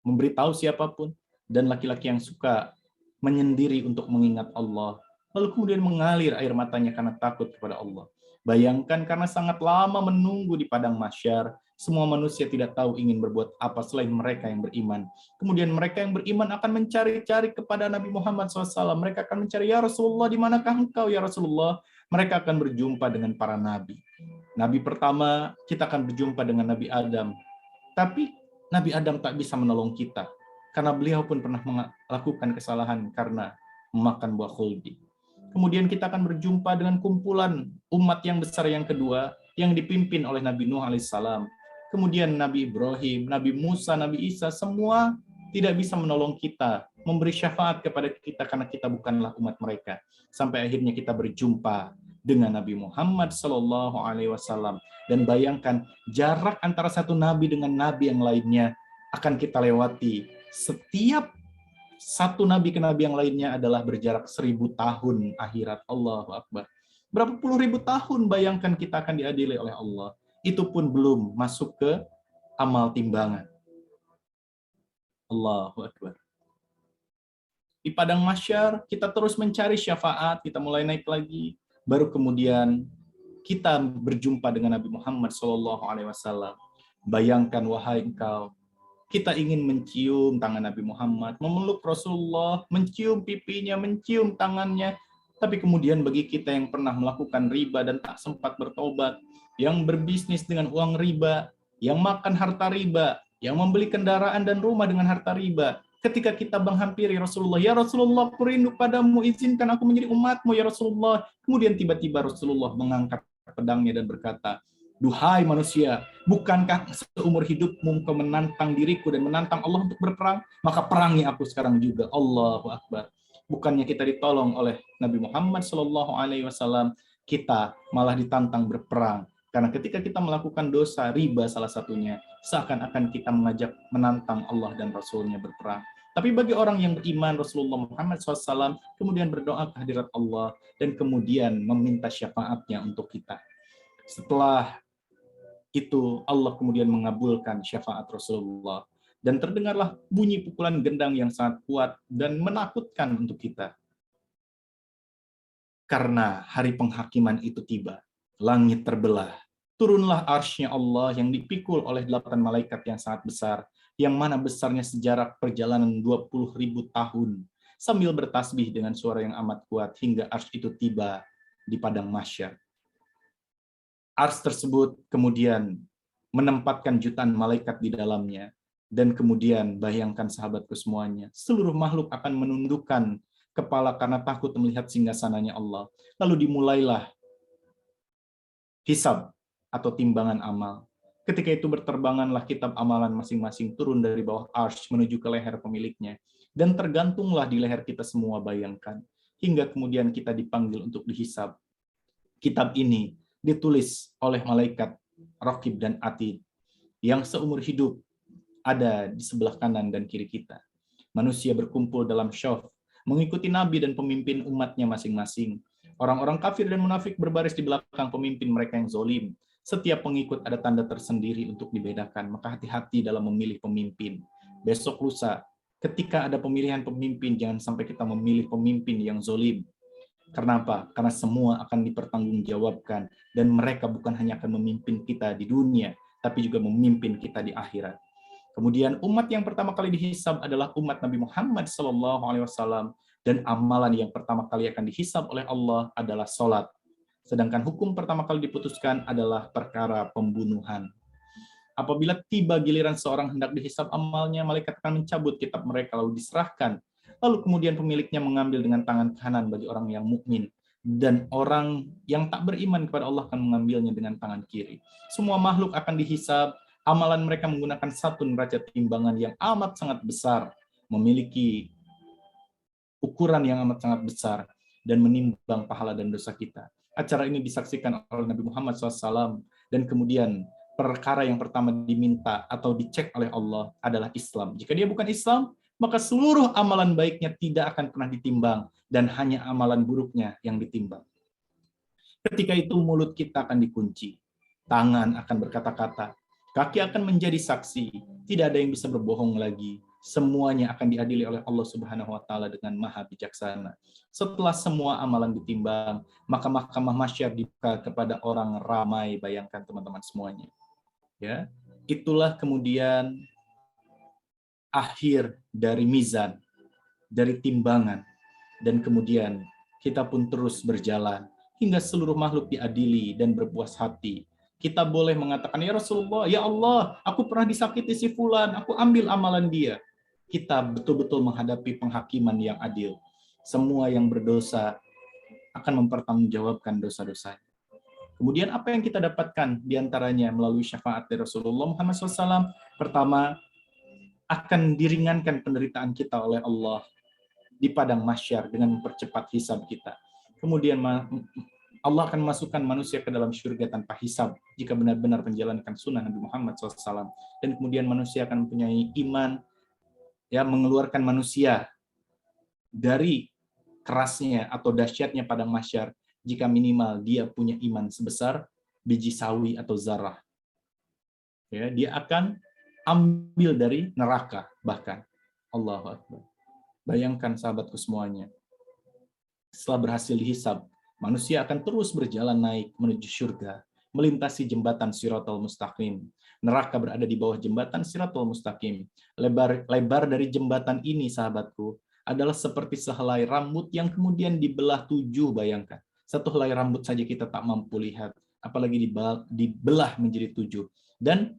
memberitahu siapapun, dan laki-laki yang suka menyendiri untuk mengingat Allah, lalu kemudian mengalir air matanya karena takut kepada Allah. Bayangkan karena sangat lama menunggu di padang mahsyar, semua manusia tidak tahu ingin berbuat apa selain mereka yang beriman. Kemudian mereka yang beriman akan mencari-cari kepada Nabi Muhammad SAW. Mereka akan mencari, ya Rasulullah, di manakah engkau ya Rasulullah? Mereka akan berjumpa dengan para nabi. Nabi pertama, kita akan berjumpa dengan Nabi Adam. Tapi Nabi Adam tak bisa menolong kita, karena beliau pun pernah melakukan kesalahan karena memakan buah khuldi. Kemudian kita akan berjumpa dengan kumpulan umat yang besar yang kedua, yang dipimpin oleh Nabi Nuh alaihissalam. Kemudian Nabi Ibrahim, Nabi Musa, Nabi Isa, semua tidak bisa menolong kita, memberi syafaat kepada kita karena kita bukanlah umat mereka. Sampai akhirnya kita berjumpa dengan Nabi Muhammad SAW. Dan bayangkan jarak antara satu nabi dengan nabi yang lainnya akan kita lewati. Setiap satu nabi ke nabi yang lainnya adalah berjarak 1000 tahun akhirat. Allahu Akbar. Berapa puluh ribu tahun bayangkan kita akan diadili oleh Allah. Itu pun belum masuk ke amal timbangan. Allahu Akbar. Di padang mahsyar kita terus mencari syafaat, kita mulai naik lagi. Baru kemudian kita berjumpa dengan Nabi Muhammad SAW. Bayangkan wahai engkau, kita ingin mencium tangan Nabi Muhammad, memeluk Rasulullah, mencium pipinya, mencium tangannya. Tapi kemudian bagi kita yang pernah melakukan riba dan tak sempat bertobat, yang berbisnis dengan uang riba, yang makan harta riba, yang membeli kendaraan dan rumah dengan harta riba, ketika kita menghampiri Rasulullah, ya Rasulullah, aku rindu padamu, izinkan aku menjadi umatmu ya Rasulullah. Kemudian tiba-tiba Rasulullah mengangkat pedangnya dan berkata, duhai manusia, bukankah seumur hidupmu engkau menantang diriku dan menantang Allah untuk berperang? Maka perangi aku sekarang juga. Allahu Akbar. Bukannya kita ditolong oleh Nabi Muhammad SAW, kita malah ditantang berperang. Karena ketika kita melakukan dosa riba salah satunya, seakan-akan kita mengajak menantang Allah dan Rasulnya berperang. Tapi bagi orang yang beriman, Rasulullah Muhammad SAW kemudian berdoa ke hadirat Allah dan kemudian meminta syafaatnya untuk kita. Setelah itu Allah kemudian mengabulkan syafaat Rasulullah dan terdengarlah bunyi pukulan gendang yang sangat kuat dan menakutkan untuk kita. Karena hari penghakiman itu tiba, langit terbelah, turunlah arsy-Nya Allah yang dipikul oleh 8 malaikat yang sangat besar, yang mana besarnya sejarak perjalanan 20.000 tahun, sambil bertasbih dengan suara yang amat kuat hingga arsy itu tiba di padang mahsyar. Ars tersebut kemudian menempatkan jutaan malaikat di dalamnya, dan kemudian bayangkan sahabatku semuanya, seluruh makhluk akan menundukkan kepala karena takut melihat singgasananya Allah. Lalu dimulailah hisab atau timbangan amal. Ketika itu berterbanganlah kitab amalan masing-masing turun dari bawah arsy menuju ke leher pemiliknya, dan tergantunglah di leher kita semua, bayangkan, hingga kemudian kita dipanggil untuk dihisab. Kitab ini ditulis oleh malaikat Raqib dan Atid yang seumur hidup ada di sebelah kanan dan kiri kita. Manusia berkumpul dalam syaf, mengikuti nabi dan pemimpin umatnya masing-masing. Orang-orang kafir dan munafik berbaris di belakang pemimpin mereka yang zalim. Setiap pengikut ada tanda tersendiri untuk dibedakan, maka hati-hati dalam memilih pemimpin. Besok lusa, ketika ada pemilihan pemimpin, jangan sampai kita memilih pemimpin yang zalim. Kenapa? Karena semua akan dipertanggungjawabkan, dan mereka bukan hanya akan memimpin kita di dunia, tapi juga memimpin kita di akhirat. Kemudian umat yang pertama kali dihisab adalah umat Nabi Muhammad SAW, dan amalan yang pertama kali akan dihisab oleh Allah adalah sholat. Sedangkan hukum pertama kali diputuskan adalah perkara pembunuhan. Apabila tiba giliran seorang hendak dihisab amalnya, malaikat akan mencabut kitab mereka lalu diserahkan. Lalu kemudian pemiliknya mengambil dengan tangan kanan bagi orang yang mukmin, dan orang yang tak beriman kepada Allah akan mengambilnya dengan tangan kiri. Semua makhluk akan dihisab, amalan mereka menggunakan satu neraca timbangan yang amat sangat besar, memiliki ukuran yang amat sangat besar dan menimbang pahala dan dosa kita. Acara ini disaksikan oleh Nabi Muhammad SAW, dan kemudian perkara yang pertama diminta atau dicek oleh Allah adalah Islam. Jika dia bukan Islam, maka seluruh amalan baiknya tidak akan pernah ditimbang, dan hanya amalan buruknya yang ditimbang. Ketika itu mulut kita akan dikunci, tangan akan berkata-kata, kaki akan menjadi saksi, tidak ada yang bisa berbohong lagi. Semuanya akan diadili oleh Allah Subhanahu wa taala dengan Maha Bijaksana. Setelah semua amalan ditimbang, maka mahkamah mahsyar dibuka kepada orang ramai. Bayangkan teman-teman semuanya. Ya, itulah kemudian akhir dari mizan, dari timbangan, dan kemudian kita pun terus berjalan hingga seluruh makhluk diadili dan berpuas hati. Kita boleh mengatakan, ya Rasulullah, ya Allah, aku pernah disakiti si fulan, aku ambil amalan dia. Kita betul-betul menghadapi penghakiman yang adil. Semua yang berdosa akan mempertanggungjawabkan dosa-dosanya. Kemudian apa yang kita dapatkan diantaranya melalui syafaat dari Rasulullah Muhammad SAW? Pertama, akan diringankan penderitaan kita oleh Allah di padang mahsyar dengan mempercepat hisab kita. Kemudian Allah akan masukkan manusia ke dalam surga tanpa hisab jika benar-benar menjalankan sunnah Nabi Muhammad SAW. Dan kemudian manusia akan mempunyai iman, ya, mengeluarkan manusia dari kerasnya atau dahsyatnya padang mahsyar jika minimal dia punya iman sebesar biji sawi atau zarah. Ya, dia akan ambil dari neraka bahkan. Allahu Akbar. Bayangkan sahabatku semuanya. Setelah berhasil dihisab, manusia akan terus berjalan naik menuju surga, melintasi jembatan Shiratal Mustaqim. Neraka berada di bawah jembatan Shiratal Mustaqim. Lebar dari jembatan ini, sahabatku, adalah seperti sehelai rambut yang kemudian dibelah 7, bayangkan. Satu helai rambut saja kita tak mampu lihat, apalagi dibelah menjadi 7. Dan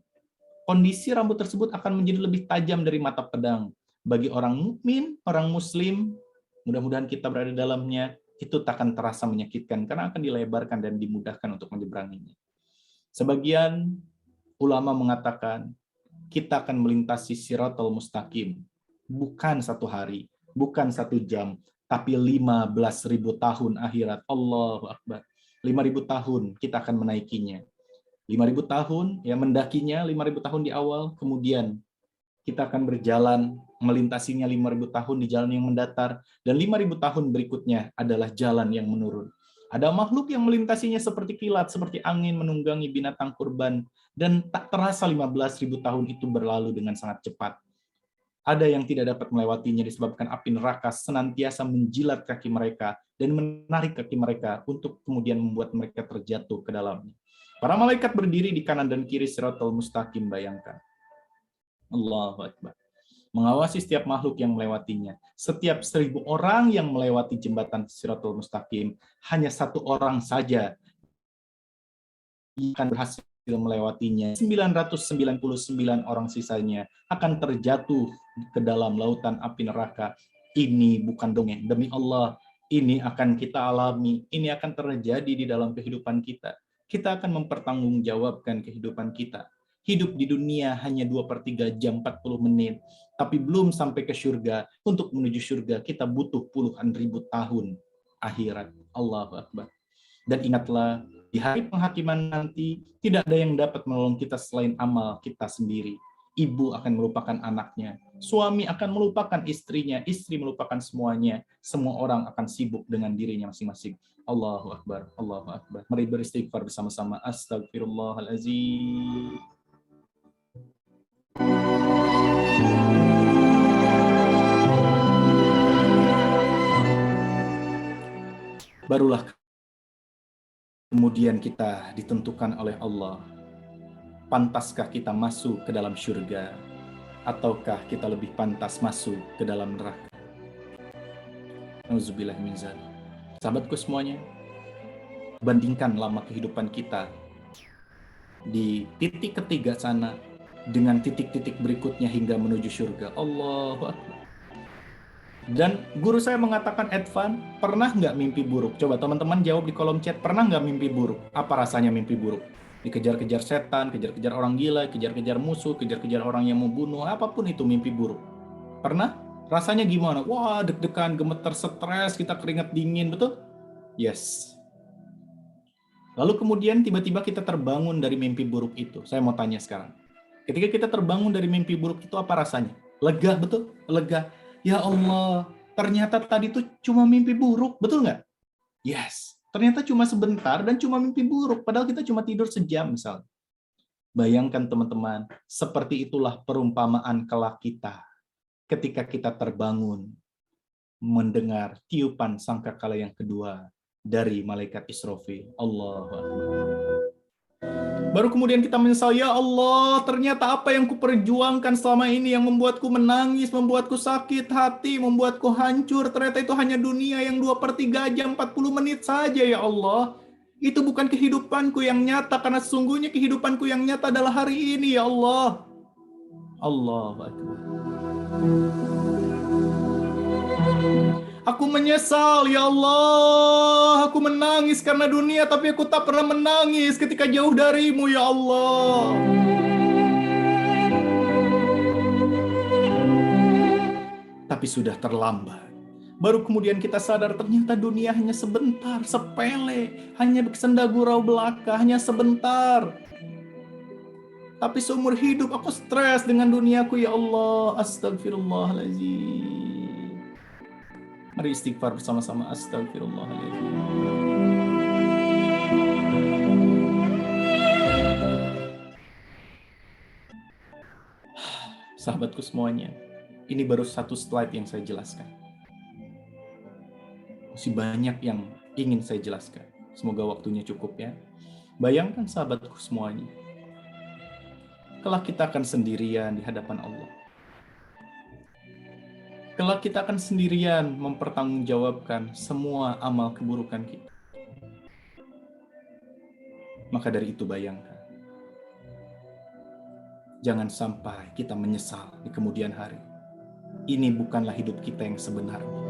kondisi rambut tersebut akan menjadi lebih tajam dari mata pedang. Bagi orang mukmin, orang muslim, mudah-mudahan kita berada di dalamnya, itu tak akan terasa menyakitkan karena akan dilebarkan dan dimudahkan untuk menyeberanginya. Sebagian ulama mengatakan kita akan melintasi Shiratal Mustaqim bukan 1 hari, bukan 1 jam, tapi 15.000 tahun akhirat. Allahu Akbar. 5.000 tahun kita akan menaikinya. 5.000 tahun, ya, mendakinya 5.000 tahun di awal, kemudian kita akan berjalan melintasinya 5.000 tahun di jalan yang mendatar, dan 5.000 tahun berikutnya adalah jalan yang menurun. Ada makhluk yang melintasinya seperti kilat, seperti angin menunggangi binatang kurban, dan tak terasa 15.000 tahun itu berlalu dengan sangat cepat. Ada yang tidak dapat melewatinya disebabkan api neraka senantiasa menjilat kaki mereka dan menarik kaki mereka untuk kemudian membuat mereka terjatuh ke dalamnya. Para malaikat berdiri di kanan dan kiri Shiratal Mustaqim, bayangkan. Allahu Akbar. Mengawasi setiap makhluk yang melewatinya. Setiap 1.000 orang yang melewati jembatan Shiratal Mustaqim, hanya 1 orang saja yang akan berhasil melewatinya. 999 orang sisanya akan terjatuh ke dalam lautan api neraka. Ini bukan dongeng. Demi Allah, ini akan kita alami. Ini akan terjadi di dalam kehidupan kita. Kita akan mempertanggungjawabkan kehidupan kita. Hidup di dunia hanya 2/3 jam 40 menit, tapi belum sampai ke surga. Untuk menuju surga kita butuh puluhan ribu tahun akhirat. Allahu Akbar. Dan ingatlah, di hari penghakiman nanti tidak ada yang dapat menolong kita selain amal kita sendiri. Ibu akan melupakan anaknya, suami akan melupakan istrinya, istri melupakan semuanya. Semua orang akan sibuk dengan dirinya masing-masing. Allahu Akbar, Allahu Akbar. Mari beristighfar bersama-sama. Astagfirullahaladzim. Barulah kemudian kita ditentukan oleh Allah. Pantaskah kita masuk ke dalam surga, ataukah kita lebih pantas masuk ke dalam neraka? Nauzubillah min dzalik. Sahabatku semuanya, bandingkan lama kehidupan kita di titik ketiga sana dengan titik-titik berikutnya hingga menuju surga. Allahu Akbar. Dan guru saya mengatakan, Advan, pernah nggak mimpi buruk? Coba teman-teman jawab di kolom chat, pernah nggak mimpi buruk? Apa rasanya mimpi buruk? Dikejar-kejar setan, kejar-kejar orang gila, kejar-kejar musuh, kejar-kejar orang yang mau bunuh, apapun itu mimpi buruk. Pernah? Rasanya gimana? Wah, deg-degan, gemeter, stres, kita keringat dingin, betul? Yes. Lalu kemudian tiba-tiba kita terbangun dari mimpi buruk itu. Saya mau tanya sekarang. Ketika kita terbangun dari mimpi buruk itu apa rasanya? Lega, betul? Lega. Ya Allah, ternyata tadi itu cuma mimpi buruk, betul nggak? Yes. Ternyata cuma sebentar dan cuma mimpi buruk. Padahal kita cuma tidur sejam misalnya. Bayangkan teman-teman, seperti itulah perumpamaan kelak kita. Ketika kita terbangun, mendengar tiupan sangkakala yang kedua dari malaikat Israfil. Allahu Akbar. Baru kemudian kita menyesal, ya Allah, ternyata apa yang kuperjuangkan selama ini yang membuatku menangis, membuatku sakit hati, membuatku hancur, ternyata itu hanya dunia yang 2/3 jam 40 menit saja, ya Allah. Itu bukan kehidupanku yang nyata, karena sesungguhnya kehidupanku yang nyata adalah hari ini, ya Allah. Allahu Akbar. Aku menyesal, ya Allah. Aku menangis karena dunia, tapi aku tak pernah menangis ketika jauh darimu, ya Allah. Tapi sudah terlambat. Baru kemudian kita sadar ternyata dunia hanya sebentar, sepele, hanya senda gurau belaka, hanya sebentar. Tapi seumur hidup aku stres dengan duniaku, ya Allah. Astagfirullahaladzim. Mari istighfar bersama-sama. Astagfirullahaladzim. Sahabatku semuanya, ini baru satu slide yang saya jelaskan. Masih banyak yang ingin saya jelaskan. Semoga waktunya cukup ya. Bayangkan sahabatku semuanya, kelak kita akan sendirian di hadapan Allah. Kelak kita akan sendirian mempertanggungjawabkan semua amal keburukan kita. Maka dari itu bayangkan, jangan sampai kita menyesal di kemudian hari. Ini bukanlah hidup kita yang sebenarnya.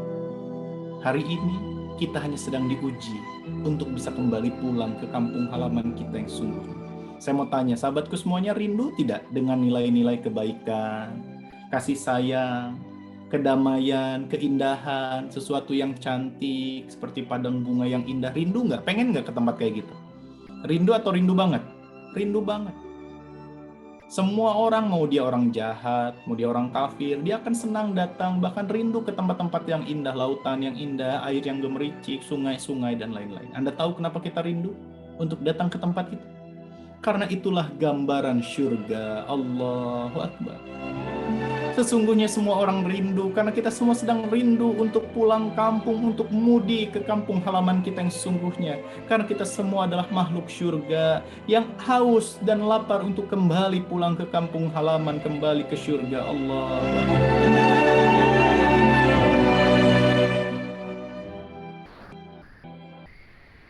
Hari ini kita hanya sedang diuji untuk bisa kembali pulang ke kampung halaman kita yang sungguh. Saya mau tanya, sahabatku semuanya rindu tidak dengan nilai-nilai kebaikan, kasih sayang, kedamaian, keindahan, sesuatu yang cantik seperti padang bunga yang indah? Rindu nggak? Pengen nggak ke tempat kayak gitu? Rindu atau rindu banget? Rindu banget. Semua orang, mau dia orang jahat, mau dia orang kafir, dia akan senang datang, bahkan rindu ke tempat-tempat yang indah, lautan yang indah, air yang gemericik, sungai-sungai, dan lain-lain. Anda tahu kenapa kita rindu untuk datang ke tempat itu? Karena itulah gambaran surga. Allahu Akbar. Sesungguhnya semua orang rindu, karena kita semua sedang rindu untuk pulang kampung, untuk mudik ke kampung halaman kita yang sesungguhnya. Karena kita semua adalah makhluk surga yang haus dan lapar untuk kembali pulang ke kampung halaman, kembali ke surga Allah.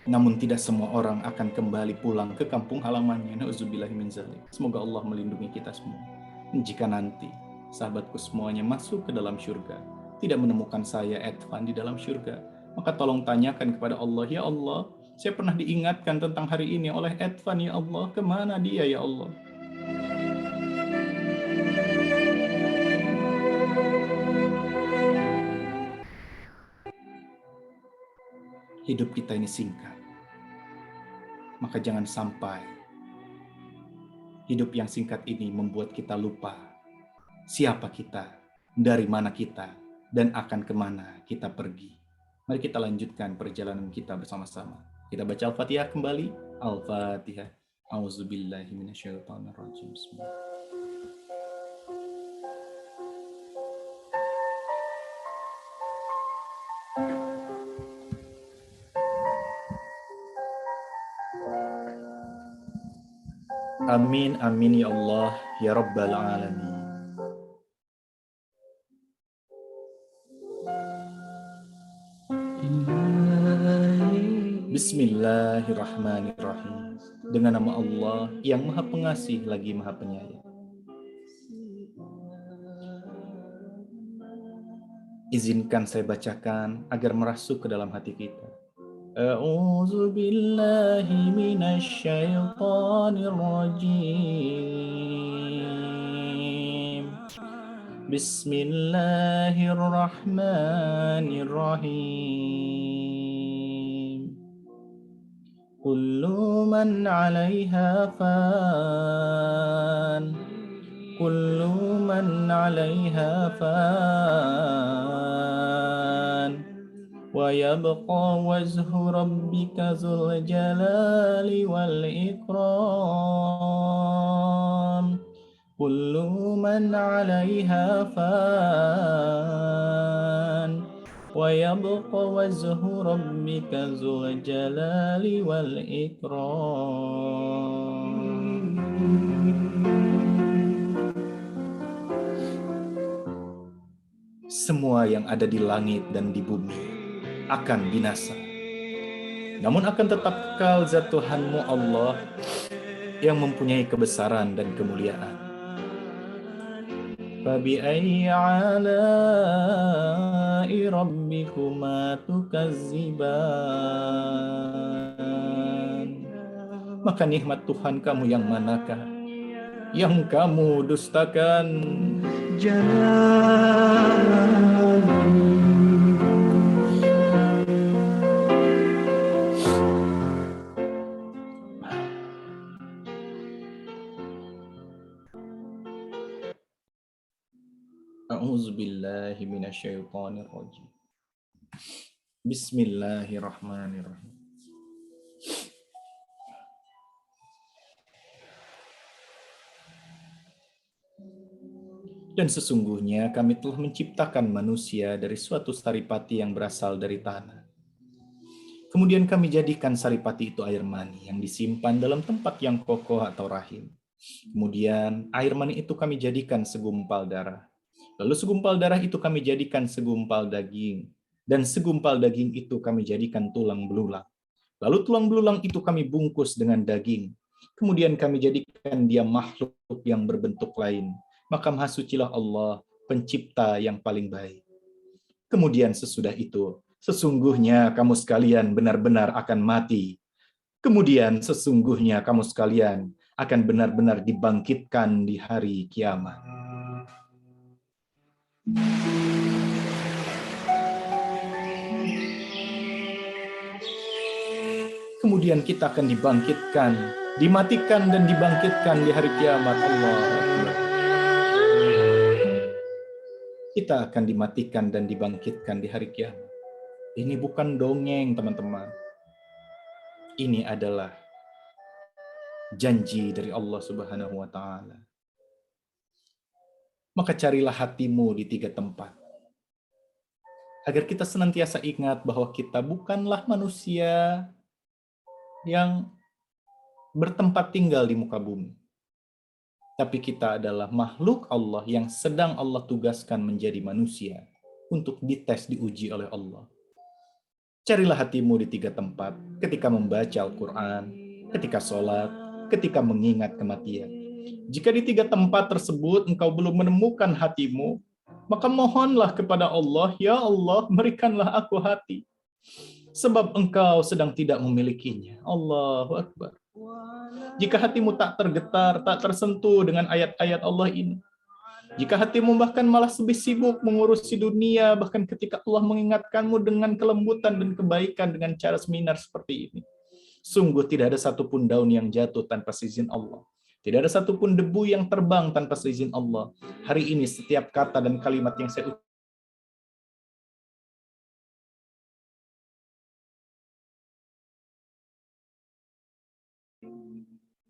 Namun tidak semua orang akan kembali pulang ke kampung halamannya. Nauzubillahi min dzalik. Semoga Allah melindungi kita semua. Jika nanti sahabatku semuanya masuk ke dalam surga, tidak menemukan saya Edvan di dalam surga, maka tolong tanyakan kepada Allah, ya Allah, saya pernah diingatkan tentang hari ini oleh Edvan, ya Allah, kemana dia, ya Allah? Hidup kita ini singkat, maka jangan sampai hidup yang singkat ini membuat kita lupa siapa kita, dari mana kita, dan akan kemana kita pergi. Mari kita lanjutkan perjalanan kita bersama-sama. Kita baca Al-Fatihah kembali. Al-Fatihah. A'udzubillahi minasyaitonirrajim. Bismillah. Amin, amin ya Allah, ya Rabbal Alamin. Bismillahirrahmanirrahim. Dengan nama Allah yang Maha Pengasih lagi Maha Penyayang. Izinkan saya bacakan agar merasuk ke dalam hati kita. A'udzu billahi minasyaitonir rajim. Bismillahirrahmanirrahim. Kullu man 'alaiha fan. Kullu man 'alaiha fan. Wa yabqa wajhu rabbika dzul jalali wal ikram. Kullu man 'alaiha fan. Wa yabqa wajhu rabbika dzul jalali wal ikram. Semua yang ada di langit dan di bumi akan binasa. Namun akan tetap kekal zat Tuhanmu Allah yang mempunyai kebesaran dan kemuliaan. Fabi'ayyi 'ala'i rabbikuma tukazziban. Maka nikmat Tuhan kamu yang manakah yang kamu dustakan? A'udzu billahi minasyaitonir rajim. Bismillahirrahmanirrahim. Dan sesungguhnya kami telah menciptakan manusia dari suatu saripati yang berasal dari tanah. Kemudian kami jadikan saripati itu air mani yang disimpan dalam tempat yang kokoh atau rahim. Kemudian air mani itu kami jadikan segumpal darah. Lalu segumpal darah itu kami jadikan segumpal daging. Dan segumpal daging itu kami jadikan tulang belulang. Lalu tulang belulang itu kami bungkus dengan daging. Kemudian kami jadikan dia makhluk yang berbentuk lain. Maka maha sucilah Allah, pencipta yang paling baik. Kemudian sesudah itu, sesungguhnya kamu sekalian benar-benar akan mati. Kemudian sesungguhnya kamu sekalian akan benar-benar dibangkitkan di hari kiamat. Kemudian kita akan dibangkitkan, dimatikan dan dibangkitkan di hari kiamat. Allah Akbar. Kita akan dimatikan dan dibangkitkan di hari kiamat. Ini bukan dongeng, teman-teman. Ini adalah janji dari Allah Subhanahu wa Ta'ala. Maka carilah hatimu di 3 tempat. Agar kita senantiasa ingat bahwa kita bukanlah manusia yang bertempat tinggal di muka bumi. Tapi kita adalah makhluk Allah yang sedang Allah tugaskan menjadi manusia untuk dites, diuji oleh Allah. Carilah hatimu di 3 tempat, ketika membaca Al-Quran, ketika sholat, ketika mengingat kematian. Jika di 3 tempat tersebut engkau belum menemukan hatimu, maka mohonlah kepada Allah, ya Allah, berikanlah aku hati. Sebab engkau sedang tidak memilikinya. Allahu Akbar. Jika hatimu tak tergetar, tak tersentuh dengan ayat-ayat Allah ini, jika hatimu bahkan malah lebih sibuk mengurusi dunia, bahkan ketika Allah mengingatkanmu dengan kelembutan dan kebaikan dengan cara seminar seperti ini, sungguh tidak ada satupun daun yang jatuh tanpa seizin Allah. Tidak ada satupun debu yang terbang tanpa seizin Allah. Hari ini setiap kata dan kalimat yang saya ucapkan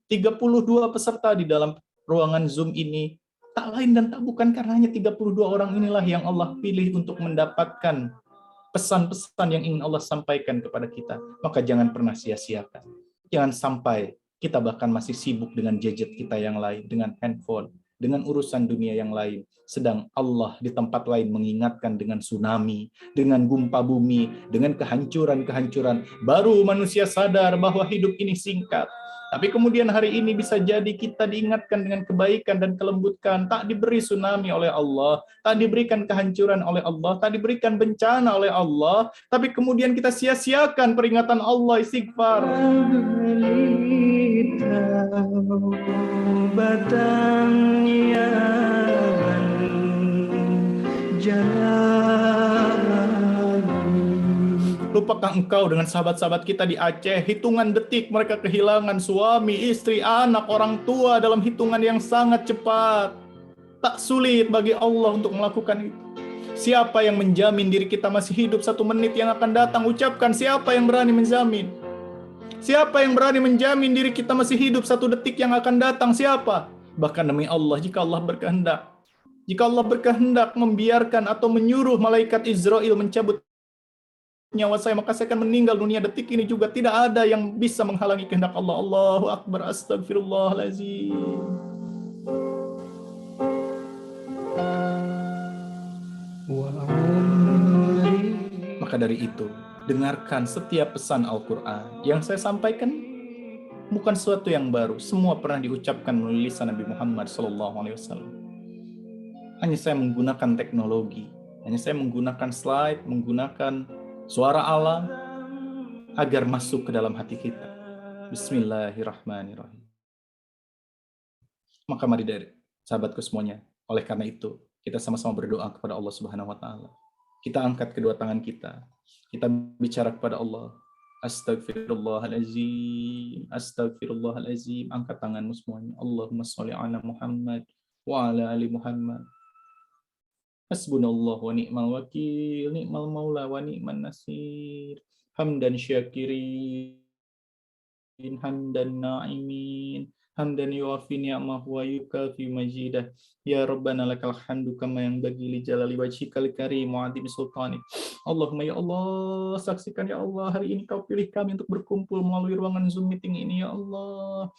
32 peserta di dalam ruangan Zoom ini tak lain dan tak bukan karena hanya 32 orang inilah yang Allah pilih untuk mendapatkan pesan-pesan yang ingin Allah sampaikan kepada kita. Maka jangan pernah sia-siakan. Jangan sampai kita bahkan masih sibuk dengan gadget kita yang lain, dengan handphone, dengan urusan dunia yang lain. Sedang Allah di tempat lain mengingatkan dengan tsunami, dengan gempa bumi, dengan kehancuran-kehancuran. Baru manusia sadar bahwa hidup ini singkat. Tapi kemudian hari ini bisa jadi kita diingatkan dengan kebaikan dan kelembutan. Tak diberi tsunami oleh Allah, tak diberikan kehancuran oleh Allah, tak diberikan bencana oleh Allah. Tapi kemudian kita sia-siakan peringatan Allah, istighfar. Lupakah engkau dengan sahabat-sahabat kita di Aceh, hitungan detik mereka kehilangan suami, istri, anak, orang tua dalam hitungan yang sangat cepat. Tak sulit bagi Allah untuk melakukan itu. Siapa yang menjamin diri kita masih hidup 1 menit yang akan datang? Ucapkan, siapa yang berani menjamin? Siapa yang berani menjamin diri kita masih hidup 1 detik yang akan datang? Siapa? Bahkan demi Allah, jika Allah berkehendak. Jika Allah berkehendak membiarkan atau menyuruh malaikat Israel mencabut nyawa saya, maka saya akan meninggal dunia detik ini juga. Tidak ada yang bisa menghalangi kehendak Allah. Allahu Akbar, astagfirullahaladzim. Maka dari itu, dengarkan setiap pesan Al-Quran. Yang saya sampaikan bukan sesuatu yang baru. Semua pernah diucapkan melalui lisan Nabi Muhammad SAW. Hanya saya menggunakan teknologi. Hanya saya menggunakan slide, menggunakan suara alam agar masuk ke dalam hati kita. Bismillahirrahmanirrahim. Maka mari dari sahabatku semuanya, oleh karena itu kita sama-sama berdoa kepada Allah Subhanahu wa taala. Kita angkat kedua tangan kita. Kita bicara kepada Allah. Astagfirullahalazim. Astagfirullahalazim. Angkat tanganmu semuanya. Allahumma sholli ala Muhammad wa ala ali Muhammad. Hasbunallah wa ni'mal wakil, ni'mal maula wa ni'man nasir. Hamdan syakirin, hamdan na'imin, hamdan yuafi ni'amahu wa yukafi majidah. Ya Rabbana lakal hamdu kama yang bagi li jalali wajhikal karim wa adhim sultanik. Allahumma ya Allah, saksikan ya Allah, hari ini kau pilih kami untuk berkumpul melalui ruangan Zoom meeting ini ya Allah.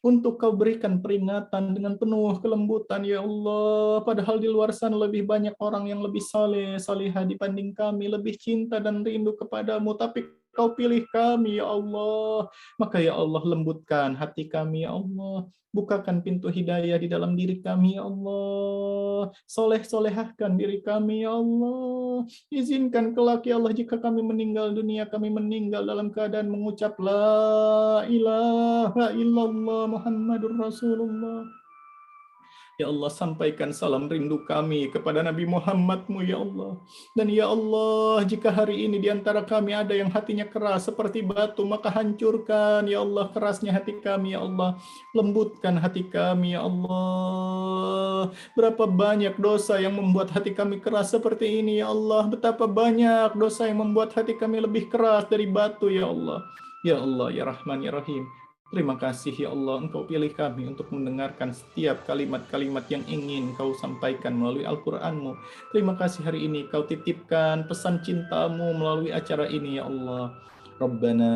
Untuk kau berikan peringatan dengan penuh kelembutan ya Allah. Padahal di luar sana lebih banyak orang yang lebih saleh, salihah dibanding kami, lebih cinta dan rindu kepadamu, tapi kau pilih kami ya Allah. Maka ya Allah, lembutkan hati kami ya Allah. Bukakan pintu hidayah di dalam diri kami ya Allah. Soleh-solehahkan diri kami ya Allah. Izinkan kelak ya Allah, jika kami meninggal dunia, kami meninggal dalam keadaan mengucap la ilaha illallah Muhammadur Rasulullah. Ya Allah, sampaikan salam rindu kami kepada Nabi Muhammad-Mu ya Allah. Dan ya Allah, jika hari ini di antara kami ada yang hatinya keras seperti batu, maka hancurkan ya Allah kerasnya hati kami ya Allah. Lembutkan hati kami ya Allah. Berapa banyak dosa yang membuat hati kami keras seperti ini ya Allah. Betapa banyak dosa yang membuat hati kami lebih keras dari batu ya Allah. Ya Allah, ya Rahman, ya Rahim. Terima kasih ya Allah, Engkau pilih kami untuk mendengarkan setiap kalimat-kalimat yang ingin Kau sampaikan melalui Al-Quran-Mu. Terima kasih hari ini Kau titipkan pesan cinta-Mu melalui acara ini ya Allah. Rabbana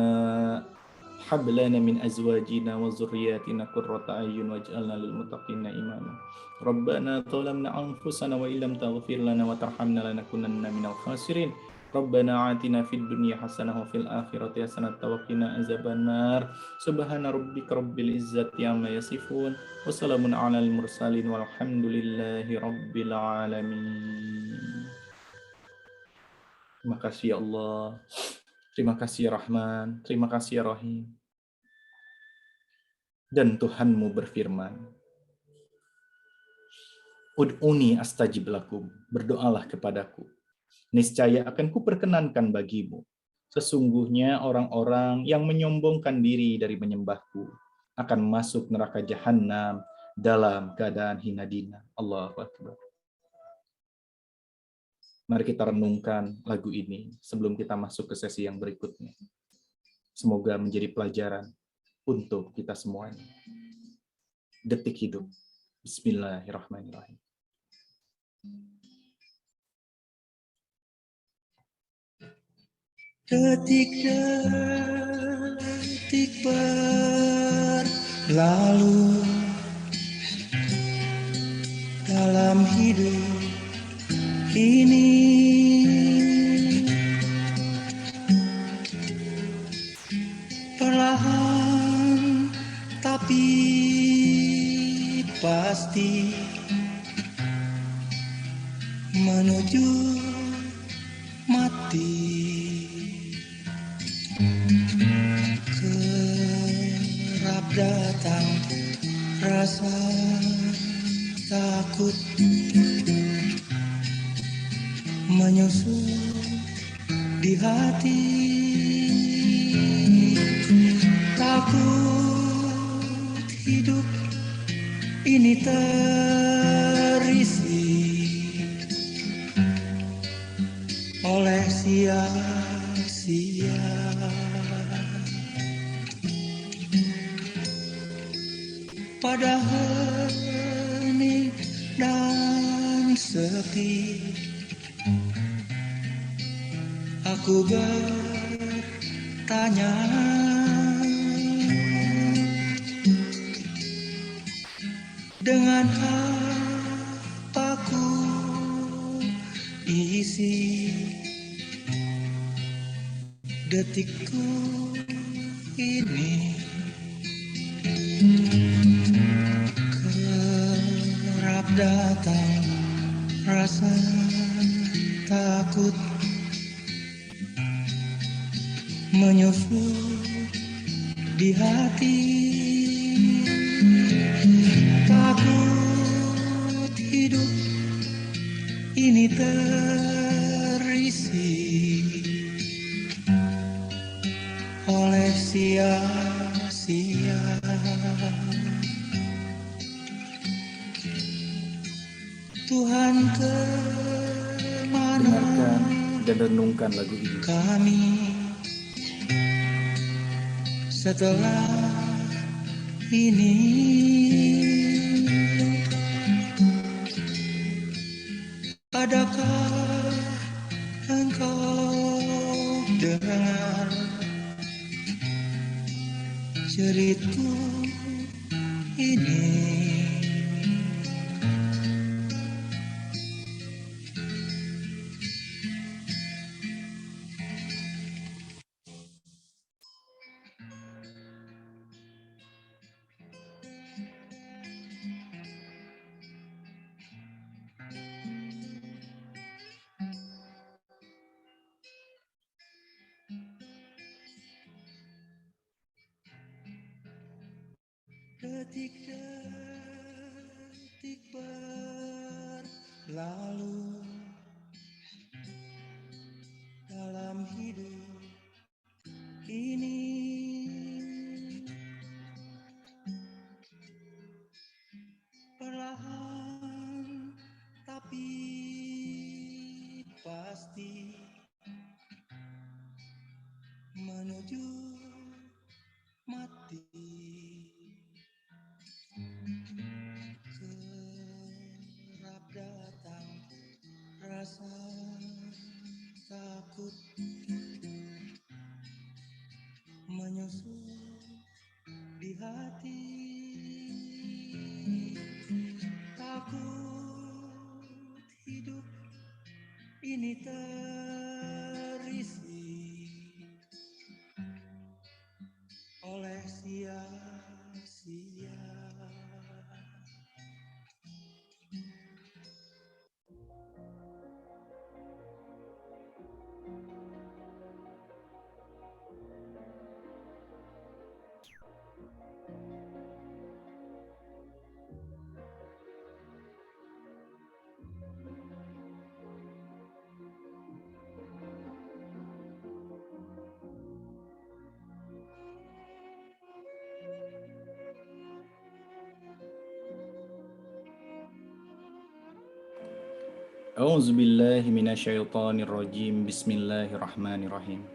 hablana min azwajina wa zurriyatina qurrata a'yun waj'alna lil muttaqina imama. Rabbana zalamna anfusana wa illam taghfir lana wa tarhamna lanakunanna minal khasirin. Rabbana atina fid dunya hasanah wa fil akhirati hasanah wa qina azabannar. Subhana rabbika rabbil izzati amma yasifun wa salamun alal mursalin walhamdulillahi rabbil alamin. Terima kasih ya Allah. Terima kasih ya Rahman, terima kasih ya Rahim. Dan Tuhanmu berfirman, Ud'uni astajib lakum, berdoalah kepadaku, niscaya akan kuperkenankan bagimu. Sesungguhnya orang-orang yang menyombongkan diri dari menyembahku akan masuk neraka jahanam dalam keadaan hina dina. Allahu Akbar. Mari kita renungkan lagu ini sebelum kita masuk ke sesi yang berikutnya. Semoga menjadi pelajaran untuk kita semuanya. Detik hidup. Bismillahirrahmanirrahim.
Detik-detik berlalu dalam hidup ini, perlahan tapi pasti menuju mati. Kerap datang rasa takut, menyusup di hati. Takut hidup ini terisi oleh sia-sia. Pada hening dan sepi, aku bertanya, dengan apa ku isi detikku ini. Kerap datang rasa takut menyusup di hati. Takut hidup ini terisi oleh sia-sia. Tuhan, kemana
Dengarkan dan renungkan lagu ini.
kami setelah ini? Adakah engkau dengar cerita ini? Detik-detik berlalu dalam hidup ini. Perlahan tapi pasti menuju mati. Kerap datang rasa takut menyusup di hati. Takut hidup ini terisi oleh sia-sia.
A'udzubillahi minasyaitonirrajim. Bismillahirrahmanirrahim.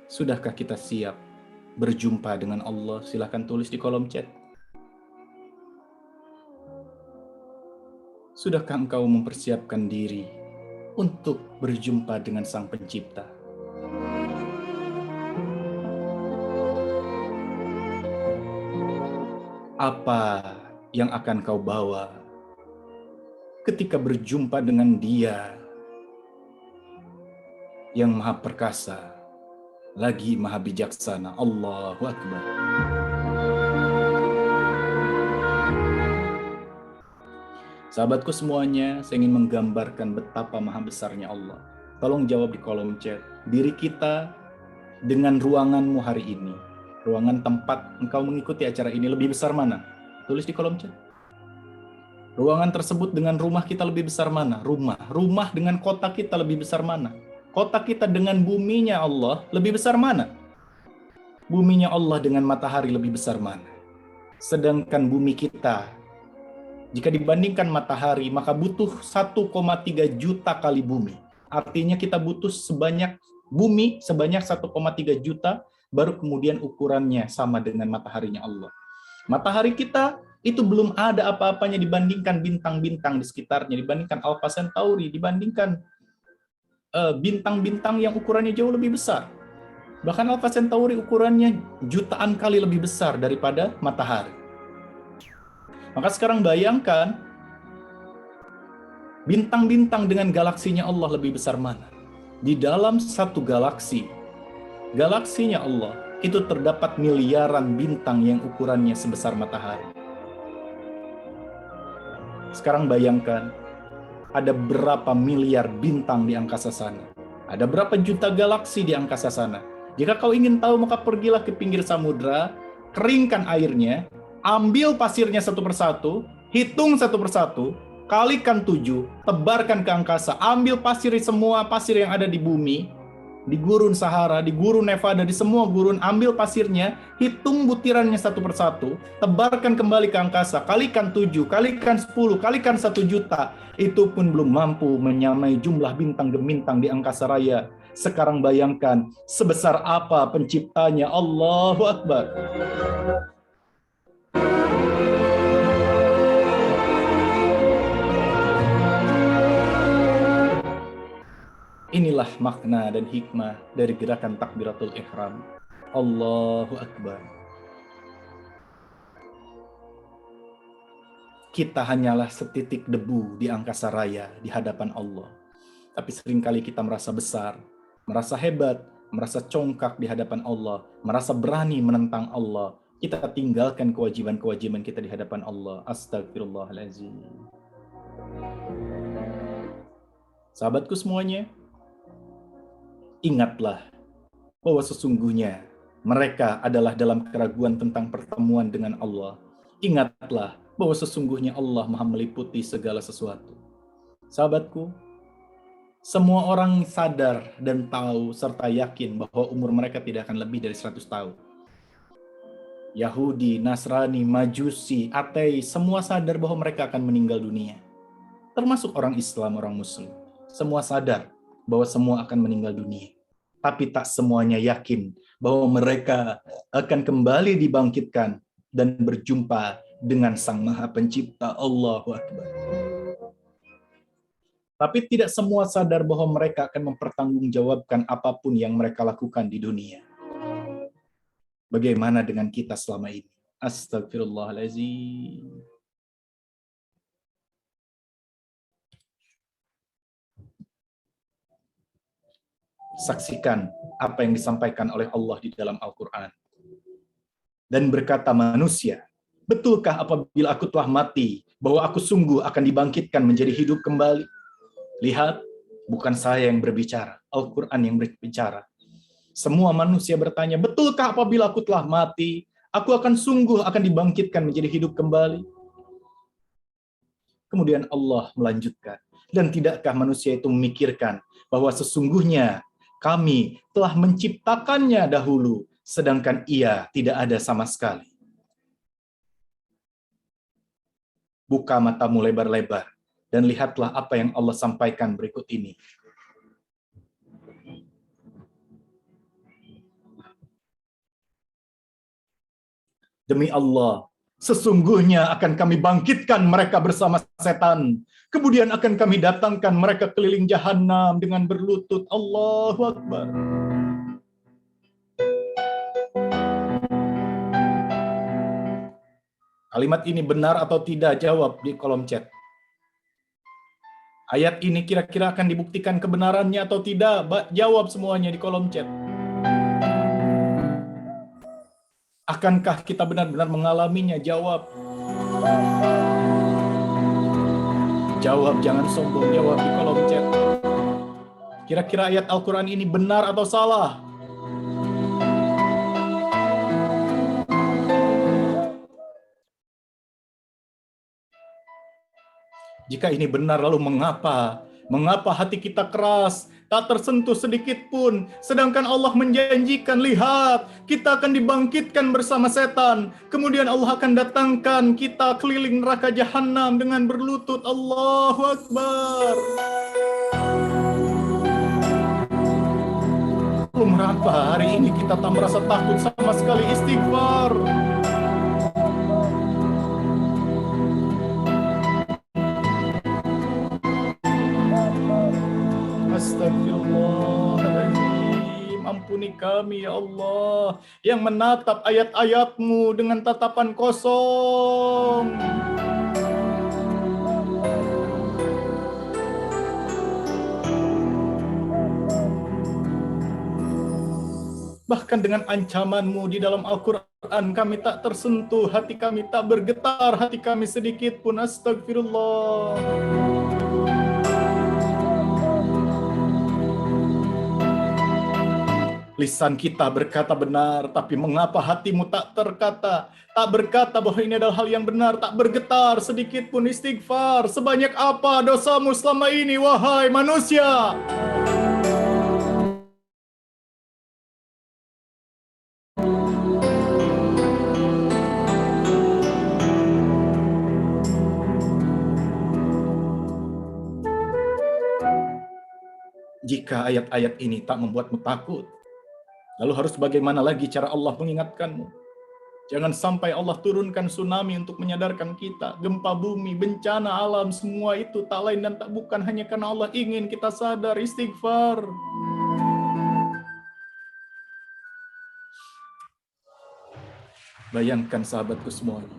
Sudahkah kita siap berjumpa dengan Allah? Silahkan tulis di kolom chat. Sudahkah engkau mempersiapkan diri untuk berjumpa dengan Sang Pencipta? Apa yang akan kau bawa ketika berjumpa dengan Dia yang Maha Perkasa, lagi Maha Bijaksana? Allahu Akbar. Sahabatku semuanya, saya ingin menggambarkan betapa maha besarnya Allah. Tolong jawab di kolom chat, diri kita dengan ruanganmu hari ini, ruangan tempat engkau mengikuti acara ini, lebih besar mana? Tulis di kolom chat. Ruangan tersebut dengan rumah kita lebih besar mana? Rumah dengan kota kita lebih besar mana? Kota kita dengan buminya Allah lebih besar mana? Buminya Allah dengan matahari lebih besar mana? Sedangkan bumi kita, jika dibandingkan matahari, maka butuh 1,3 juta kali bumi. Artinya kita butuh bumi sebanyak 1,3 juta, baru kemudian ukurannya sama dengan mataharinya Allah. Matahari kita itu belum ada apa-apanya dibandingkan bintang-bintang di sekitarnya, dibandingkan Alpha Centauri, dibandingkan bintang-bintang yang ukurannya jauh lebih besar. Bahkan Alpha Centauri ukurannya jutaan kali lebih besar daripada matahari. Maka sekarang bayangkan, bintang-bintang dengan galaksinya Allah lebih besar mana? Di dalam satu galaksinya Allah, itu terdapat miliaran bintang yang ukurannya sebesar matahari. Sekarang bayangkan, ada berapa miliar bintang di angkasa sana? Ada berapa juta galaksi di angkasa sana? Jika kau ingin tahu, maka pergilah ke pinggir samudra, keringkan airnya, ambil pasirnya satu persatu, hitung satu persatu, kalikan 7, tebarkan ke angkasa, ambil semua pasir yang ada di bumi, di gurun Sahara, di gurun Nevada, di semua gurun, ambil pasirnya, hitung butirannya satu persatu, tebarkan kembali ke angkasa, kalikan 7, kalikan 10, kalikan 1 juta, itu pun belum mampu menyamai jumlah bintang-bintang di angkasa raya. Sekarang bayangkan, sebesar apa penciptanya. Allahu Akbar. Inilah makna dan hikmah dari gerakan takbiratul ihram. Allahu Akbar. Kita hanyalah setitik debu di angkasa raya di hadapan Allah. Tapi seringkali kita merasa besar, merasa hebat, merasa congkak di hadapan Allah, merasa berani menentang Allah. Kita tinggalkan kewajiban-kewajiban kita di hadapan Allah. Astagfirullahaladzim. Sahabatku semuanya, ingatlah bahwa sesungguhnya mereka adalah dalam keraguan tentang pertemuan dengan Allah. Ingatlah bahwa sesungguhnya Allah Maha meliputi segala sesuatu. Sahabatku, semua orang sadar dan tahu serta yakin bahwa umur mereka tidak akan lebih dari 100 tahun. Yahudi, Nasrani, Majusi, Ateis, semua sadar bahwa mereka akan meninggal dunia. Termasuk orang Islam, orang Muslim. Semua sadar bahwa semua akan meninggal dunia. Tapi tak semuanya yakin bahwa mereka akan kembali dibangkitkan dan berjumpa dengan Sang Maha Pencipta. Allahu Akbar. Tapi tidak semua sadar bahwa mereka akan mempertanggungjawabkan apapun yang mereka lakukan di dunia. Bagaimana dengan kita selama ini? Astagfirullahaladzim. Saksikan apa yang disampaikan oleh Allah di dalam Al-Quran. Dan berkata manusia, betulkah apabila aku telah mati, bahwa aku sungguh akan dibangkitkan menjadi hidup kembali? Lihat, bukan saya yang berbicara, Al-Quran yang berbicara. Semua manusia bertanya, betulkah apabila aku telah mati, aku akan sungguh akan dibangkitkan menjadi hidup kembali? Kemudian Allah melanjutkan, dan tidakkah manusia itu memikirkan bahwa sesungguhnya kami telah menciptakannya dahulu, sedangkan ia tidak ada sama sekali. Buka matamu lebar-lebar, dan lihatlah apa yang Allah sampaikan berikut ini. Demi Allah, sesungguhnya akan kami bangkitkan mereka bersama setan. Kemudian akan kami datangkan mereka keliling jahanam dengan berlutut. Allahu Akbar. Kalimat ini benar atau tidak? Jawab di kolom chat. Ayat ini kira-kira akan dibuktikan kebenarannya atau tidak? Jawab semuanya di kolom chat. Akankah kita benar-benar mengalaminya? Jawab. Jawab, jangan sombong. Jawab di kolom chat. Kira-kira ayat Al-Quran ini benar atau salah? Jika ini benar, lalu mengapa? Mengapa hati kita keras, tak tersentuh sedikit pun, sedangkan Allah menjanjikan, lihat, kita akan dibangkitkan bersama setan, kemudian Allah akan datangkan kita keliling neraka jahanam dengan berlutut, Allahu Akbar. Lalu mengapa hari ini kita tak merasa takut sama sekali istighfar? Astagfirullahaladzim, ampuni kami ya Allah yang menatap ayat-ayat-Mu dengan tatapan kosong. Bahkan dengan ancaman-Mu di dalam Al-Quran kami tak tersentuh, hati kami tak bergetar, hati kami sedikit pun. Astagfirullah. Lisan kita berkata benar, tapi mengapa hatimu tak berkata bahwa ini adalah hal yang benar, tak bergetar sedikit pun istighfar. Sebanyak apa dosamu selama ini, wahai manusia? Jika ayat-ayat ini tak membuatmu takut, lalu harus bagaimana lagi cara Allah mengingatkanmu? Jangan sampai Allah turunkan tsunami untuk menyadarkan kita. Gempa bumi, bencana alam, semua itu tak lain dan tak bukan hanya karena Allah ingin kita sadar, istighfar. Bayangkan sahabatku semuanya.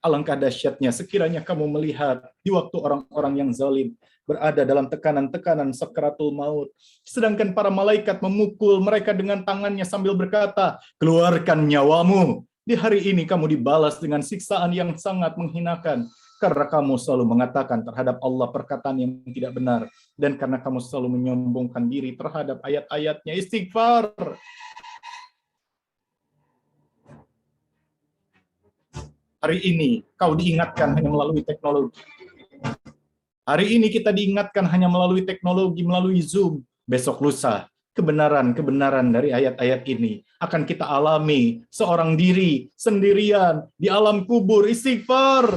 Alangkah dahsyatnya sekiranya kamu melihat di waktu orang-orang yang zalim berada dalam tekanan-tekanan sakaratul maut, sedangkan para malaikat memukul mereka dengan tangannya sambil berkata, keluarkan nyawamu. Di hari ini kamu dibalas dengan siksaan yang sangat menghinakan, karena kamu selalu mengatakan terhadap Allah perkataan yang tidak benar, dan karena kamu selalu menyombongkan diri terhadap ayat-ayatnya. Istighfar. Hari ini kau diingatkan hanya melalui teknologi. Hari ini kita diingatkan hanya melalui teknologi, melalui Zoom. Besok lusa, kebenaran-kebenaran dari ayat-ayat ini akan kita alami seorang diri, sendirian, di alam kubur. Istighfar.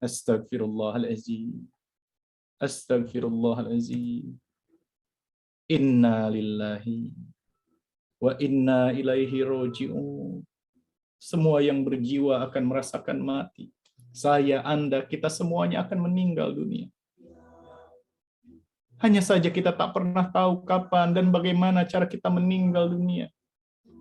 Astagfirullahaladzim. Astagfirullahaladzim. Inna lillahi wa inna ilaihi roji'un. Semua yang berjiwa akan merasakan mati. Saya, Anda, kita semuanya akan meninggal dunia. Hanya saja kita tak pernah tahu kapan dan bagaimana cara kita meninggal dunia.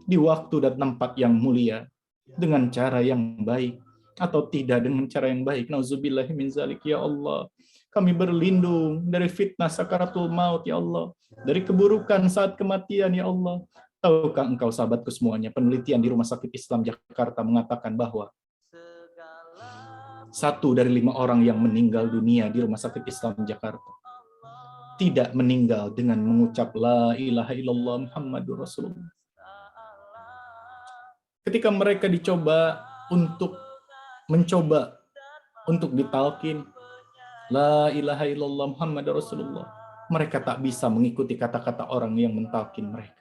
Di waktu dan tempat yang mulia. Dengan cara yang baik. Atau tidak dengan cara yang baik. Nauzubillahi min zalik, ya Allah. Kami berlindung dari fitnah sakaratul maut, ya Allah. Dari keburukan saat kematian, ya Allah. Tahukah engkau sahabatku semuanya, penelitian di Rumah Sakit Islam Jakarta mengatakan bahwa 1 dari 5 orang yang meninggal dunia di Rumah Sakit Islam Jakarta tidak meninggal dengan mengucap La ilaha illallah Muhammadur Rasulullah. Ketika mereka mencoba untuk ditalkin La ilaha illallah Muhammadur Rasulullah, mereka tak bisa mengikuti kata-kata orang yang mentalkin mereka.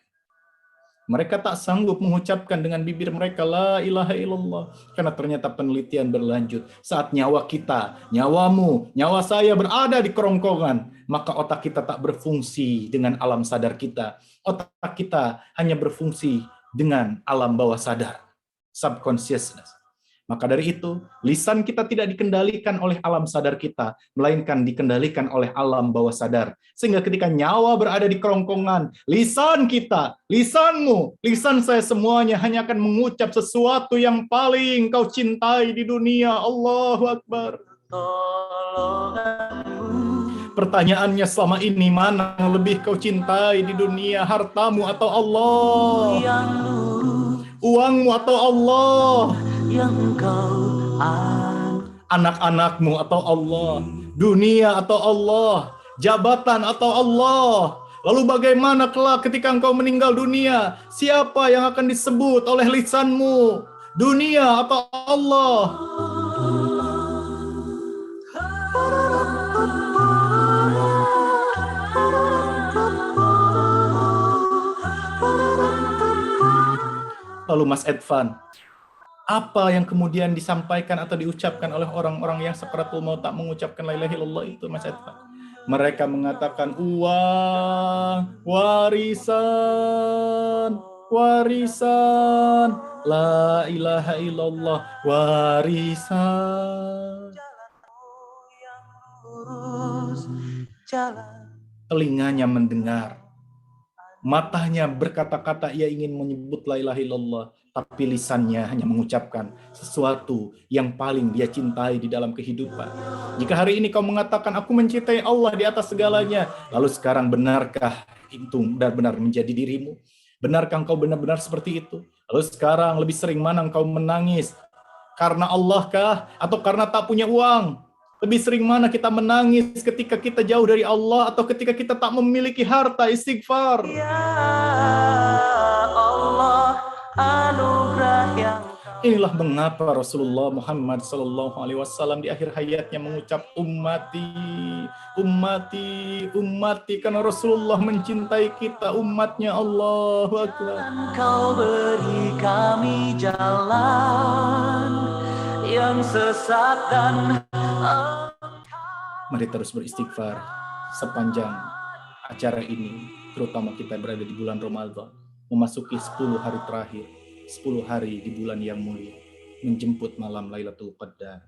Mereka tak sanggup mengucapkan dengan bibir mereka La ilaha illallah. Karena ternyata penelitian berlanjut. Saat nyawa kita, nyawamu, nyawa saya berada di kerongkongan, maka otak kita tak berfungsi dengan alam sadar kita. Otak kita hanya berfungsi dengan alam bawah sadar, subconsciousness. Maka dari itu, lisan kita tidak dikendalikan oleh alam sadar kita, melainkan dikendalikan oleh alam bawah sadar. Sehingga ketika nyawa berada di kerongkongan, lisan kita, lisanmu, lisan saya semuanya hanya akan mengucap sesuatu yang paling kau cintai di dunia. Allahu Akbar. Pertanyaannya selama ini, mana yang lebih kau cintai di dunia, hartamu atau Allah? Uangmu atau Allah? Anak-anakmu atau Allah? Dunia atau Allah? Jabatan atau Allah? Lalu bagaimana kelak ketika engkau meninggal dunia? Siapa yang akan disebut oleh lisanmu? Dunia atau Allah? Lalu Mas Edvan, apa yang kemudian disampaikan atau diucapkan oleh orang-orang yang sakaratul maut tak mengucapkan la ilaha illallah itu, Mas Edvan? Mereka mengatakan uang, warisan, warisan, la ilaha illallah, warisan. Telinganya mendengar, matanya berkata-kata ia ingin menyebut la ilaha illallah, tapi lisannya hanya mengucapkan sesuatu yang paling dia cintai di dalam kehidupan. Jika hari ini kau mengatakan aku mencintai Allah di atas segalanya, lalu sekarang benarkah itu benar-benar menjadi dirimu? Benarkah engkau benar-benar seperti itu? Lalu sekarang lebih sering mana engkau menangis? Karena Allah kah? Atau karena tak punya uang? Lebih sering mana kita menangis ketika kita jauh dari Allah atau ketika kita tak memiliki harta? Istighfar. Ya Allah, anugerah yang inilah mengapa Rasulullah Muhammad SAW di akhir hayatnya mengucap ummati, ummati, ummati, karena Rasulullah mencintai kita, umatnya. Allahu Akbar. Kau beri kami jalan yang sesat dan mari terus beristighfar sepanjang acara ini, terutama kita berada di bulan Ramadan, memasuki 10 hari terakhir, 10 hari di bulan yang mulia, menjemput malam Lailatul Qadar.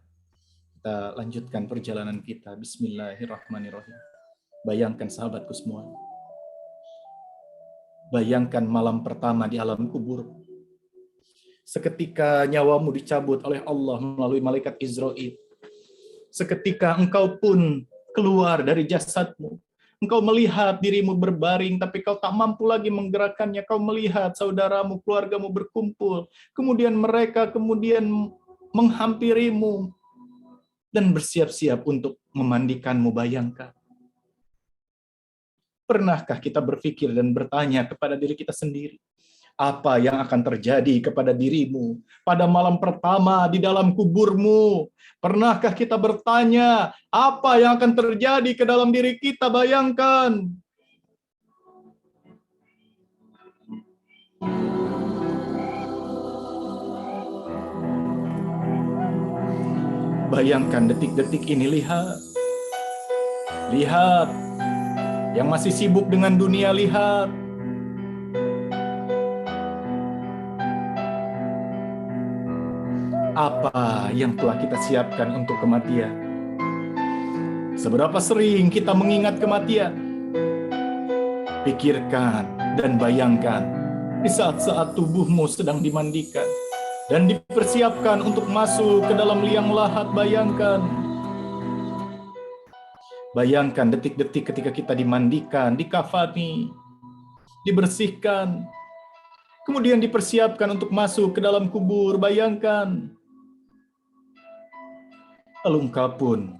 Kita lanjutkan perjalanan kita. Bismillahirrahmanirrahim. Bayangkan sahabatku semua, bayangkan malam pertama di alam kubur. Seketika nyawamu dicabut oleh Allah melalui malaikat Israil. Seketika engkau pun keluar dari jasadmu. Engkau melihat dirimu berbaring, tapi kau tak mampu lagi menggerakkannya. Kau melihat saudaramu, keluargamu berkumpul. Kemudian mereka menghampirimu dan bersiap-siap untuk memandikanmu. Bayangkan. Pernahkah kita berpikir dan bertanya kepada diri kita sendiri, apa yang akan terjadi kepada dirimu pada malam pertama di dalam kuburmu? Pernahkah kita bertanya, apa yang akan terjadi ke dalam diri kita? Bayangkan. Bayangkan detik-detik ini, lihat. Lihat. Yang masih sibuk dengan dunia, lihat. Apa yang telah kita siapkan untuk kematian? Seberapa sering kita mengingat kematian? Pikirkan dan bayangkan di saat-saat tubuhmu sedang dimandikan dan dipersiapkan untuk masuk ke dalam liang lahat. Bayangkan. Bayangkan detik-detik ketika kita dimandikan, dikafani, dibersihkan, kemudian dipersiapkan untuk masuk ke dalam kubur. Bayangkan. Lalu engkau pun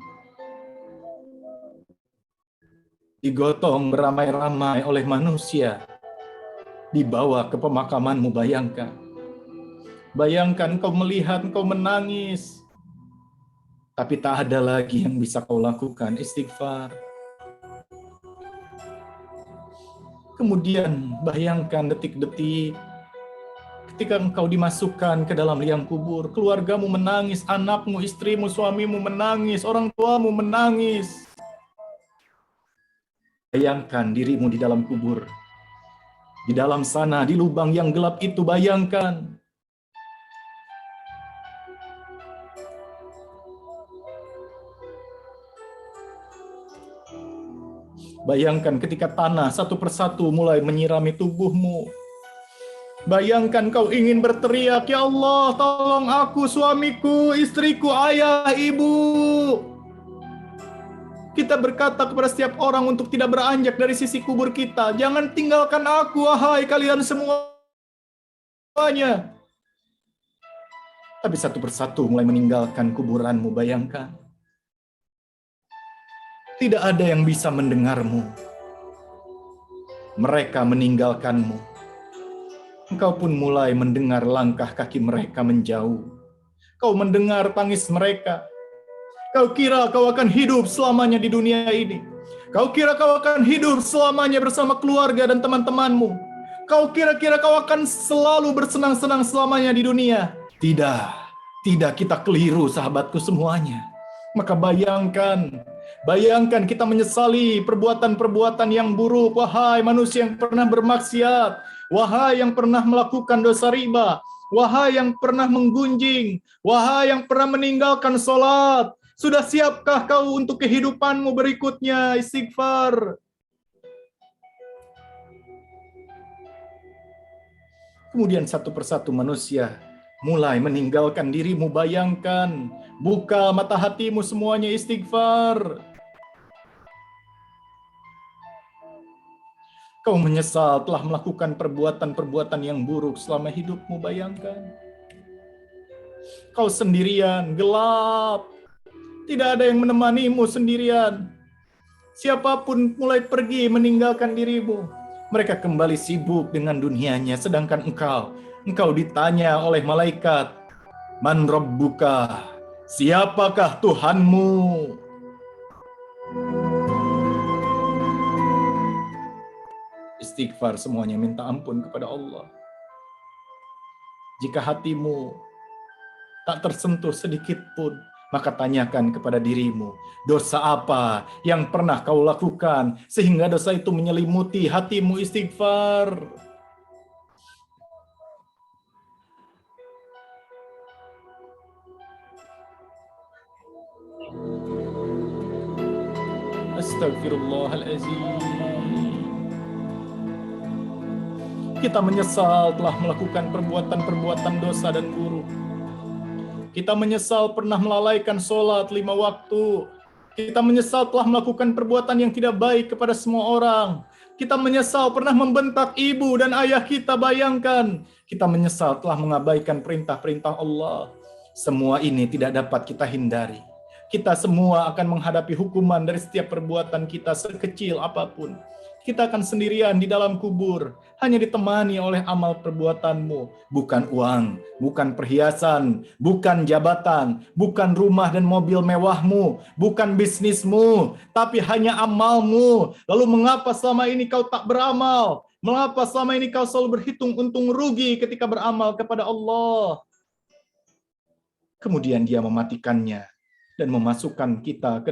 digotong beramai-ramai oleh manusia, dibawa ke pemakamanmu. Bayangkan. Bayangkan engkau melihat, engkau menangis, tapi tak ada lagi yang bisa kau lakukan. Istighfar. Kemudian bayangkan detik-detik ketika engkau dimasukkan ke dalam liang kubur, keluargamu menangis, anakmu, istrimu, suamimu menangis, orang tuamu menangis. Bayangkan dirimu di dalam kubur. Di dalam sana, di lubang yang gelap itu, bayangkan. Bayangkan ketika tanah satu persatu mulai menyirami tubuhmu. Bayangkan kau ingin berteriak, ya Allah, tolong aku, suamiku, istriku, ayah, ibu. Kita berkata kepada setiap orang untuk tidak beranjak dari sisi kubur kita. Jangan tinggalkan aku, wahai kalian semuanya. Tapi satu persatu mulai meninggalkan kuburanmu. Bayangkan.
Tidak ada yang bisa mendengarmu. Mereka meninggalkanmu. Engkau pun mulai mendengar langkah kaki mereka menjauh. Kau mendengar tangis mereka. Kau kira kau akan hidup selamanya di dunia ini. Kau kira kau akan hidup selamanya bersama keluarga dan teman-temanmu. Kau kira-kira kau akan selalu bersenang-senang selamanya di dunia. Tidak, tidak, kita keliru sahabatku semuanya. Maka bayangkan kita menyesali perbuatan-perbuatan yang buruk. Wahai manusia yang pernah bermaksiat. Wahai yang pernah melakukan dosa riba. Wahai yang pernah menggunjing. Wahai yang pernah meninggalkan sholat. Sudah siapkah kau untuk kehidupanmu berikutnya? Istighfar. Kemudian satu persatu manusia mulai meninggalkan dirimu. Bayangkan, buka mata hatimu semuanya, istighfar. Kau menyesal telah melakukan perbuatan-perbuatan yang buruk selama hidupmu, bayangkan. Kau sendirian, gelap. Tidak ada yang menemanimu sendirian. Siapapun mulai pergi meninggalkan dirimu. Mereka kembali sibuk dengan dunianya, sedangkan engkau ditanya oleh malaikat, Man Rabbuka, siapakah Tuhanmu? Istighfar semuanya, minta ampun kepada Allah. Jika hatimu tak tersentuh sedikit pun, maka tanyakan kepada dirimu, dosa apa yang pernah kau lakukan sehingga dosa itu menyelimuti hatimu? Istighfar. Astagfirullahaladzim. Kita menyesal telah melakukan perbuatan-perbuatan dosa dan buruk. Kita menyesal pernah melalaikan sholat 5 waktu. Kita menyesal telah melakukan perbuatan yang tidak baik kepada semua orang. Kita menyesal pernah membentak ibu dan ayah kita, bayangkan. Kita menyesal telah mengabaikan perintah-perintah Allah. Semua ini tidak dapat kita hindari. Kita semua akan menghadapi hukuman dari setiap perbuatan kita sekecil apapun. Kita akan sendirian di dalam kubur, hanya ditemani oleh amal perbuatanmu. Bukan uang, bukan perhiasan, bukan jabatan, bukan rumah dan mobil mewahmu, bukan bisnismu, tapi hanya amalmu. Lalu mengapa selama ini kau tak beramal? Mengapa selama ini kau selalu berhitung untung rugi ketika beramal kepada Allah? Kemudian Dia mematikannya dan memasukkan kita ke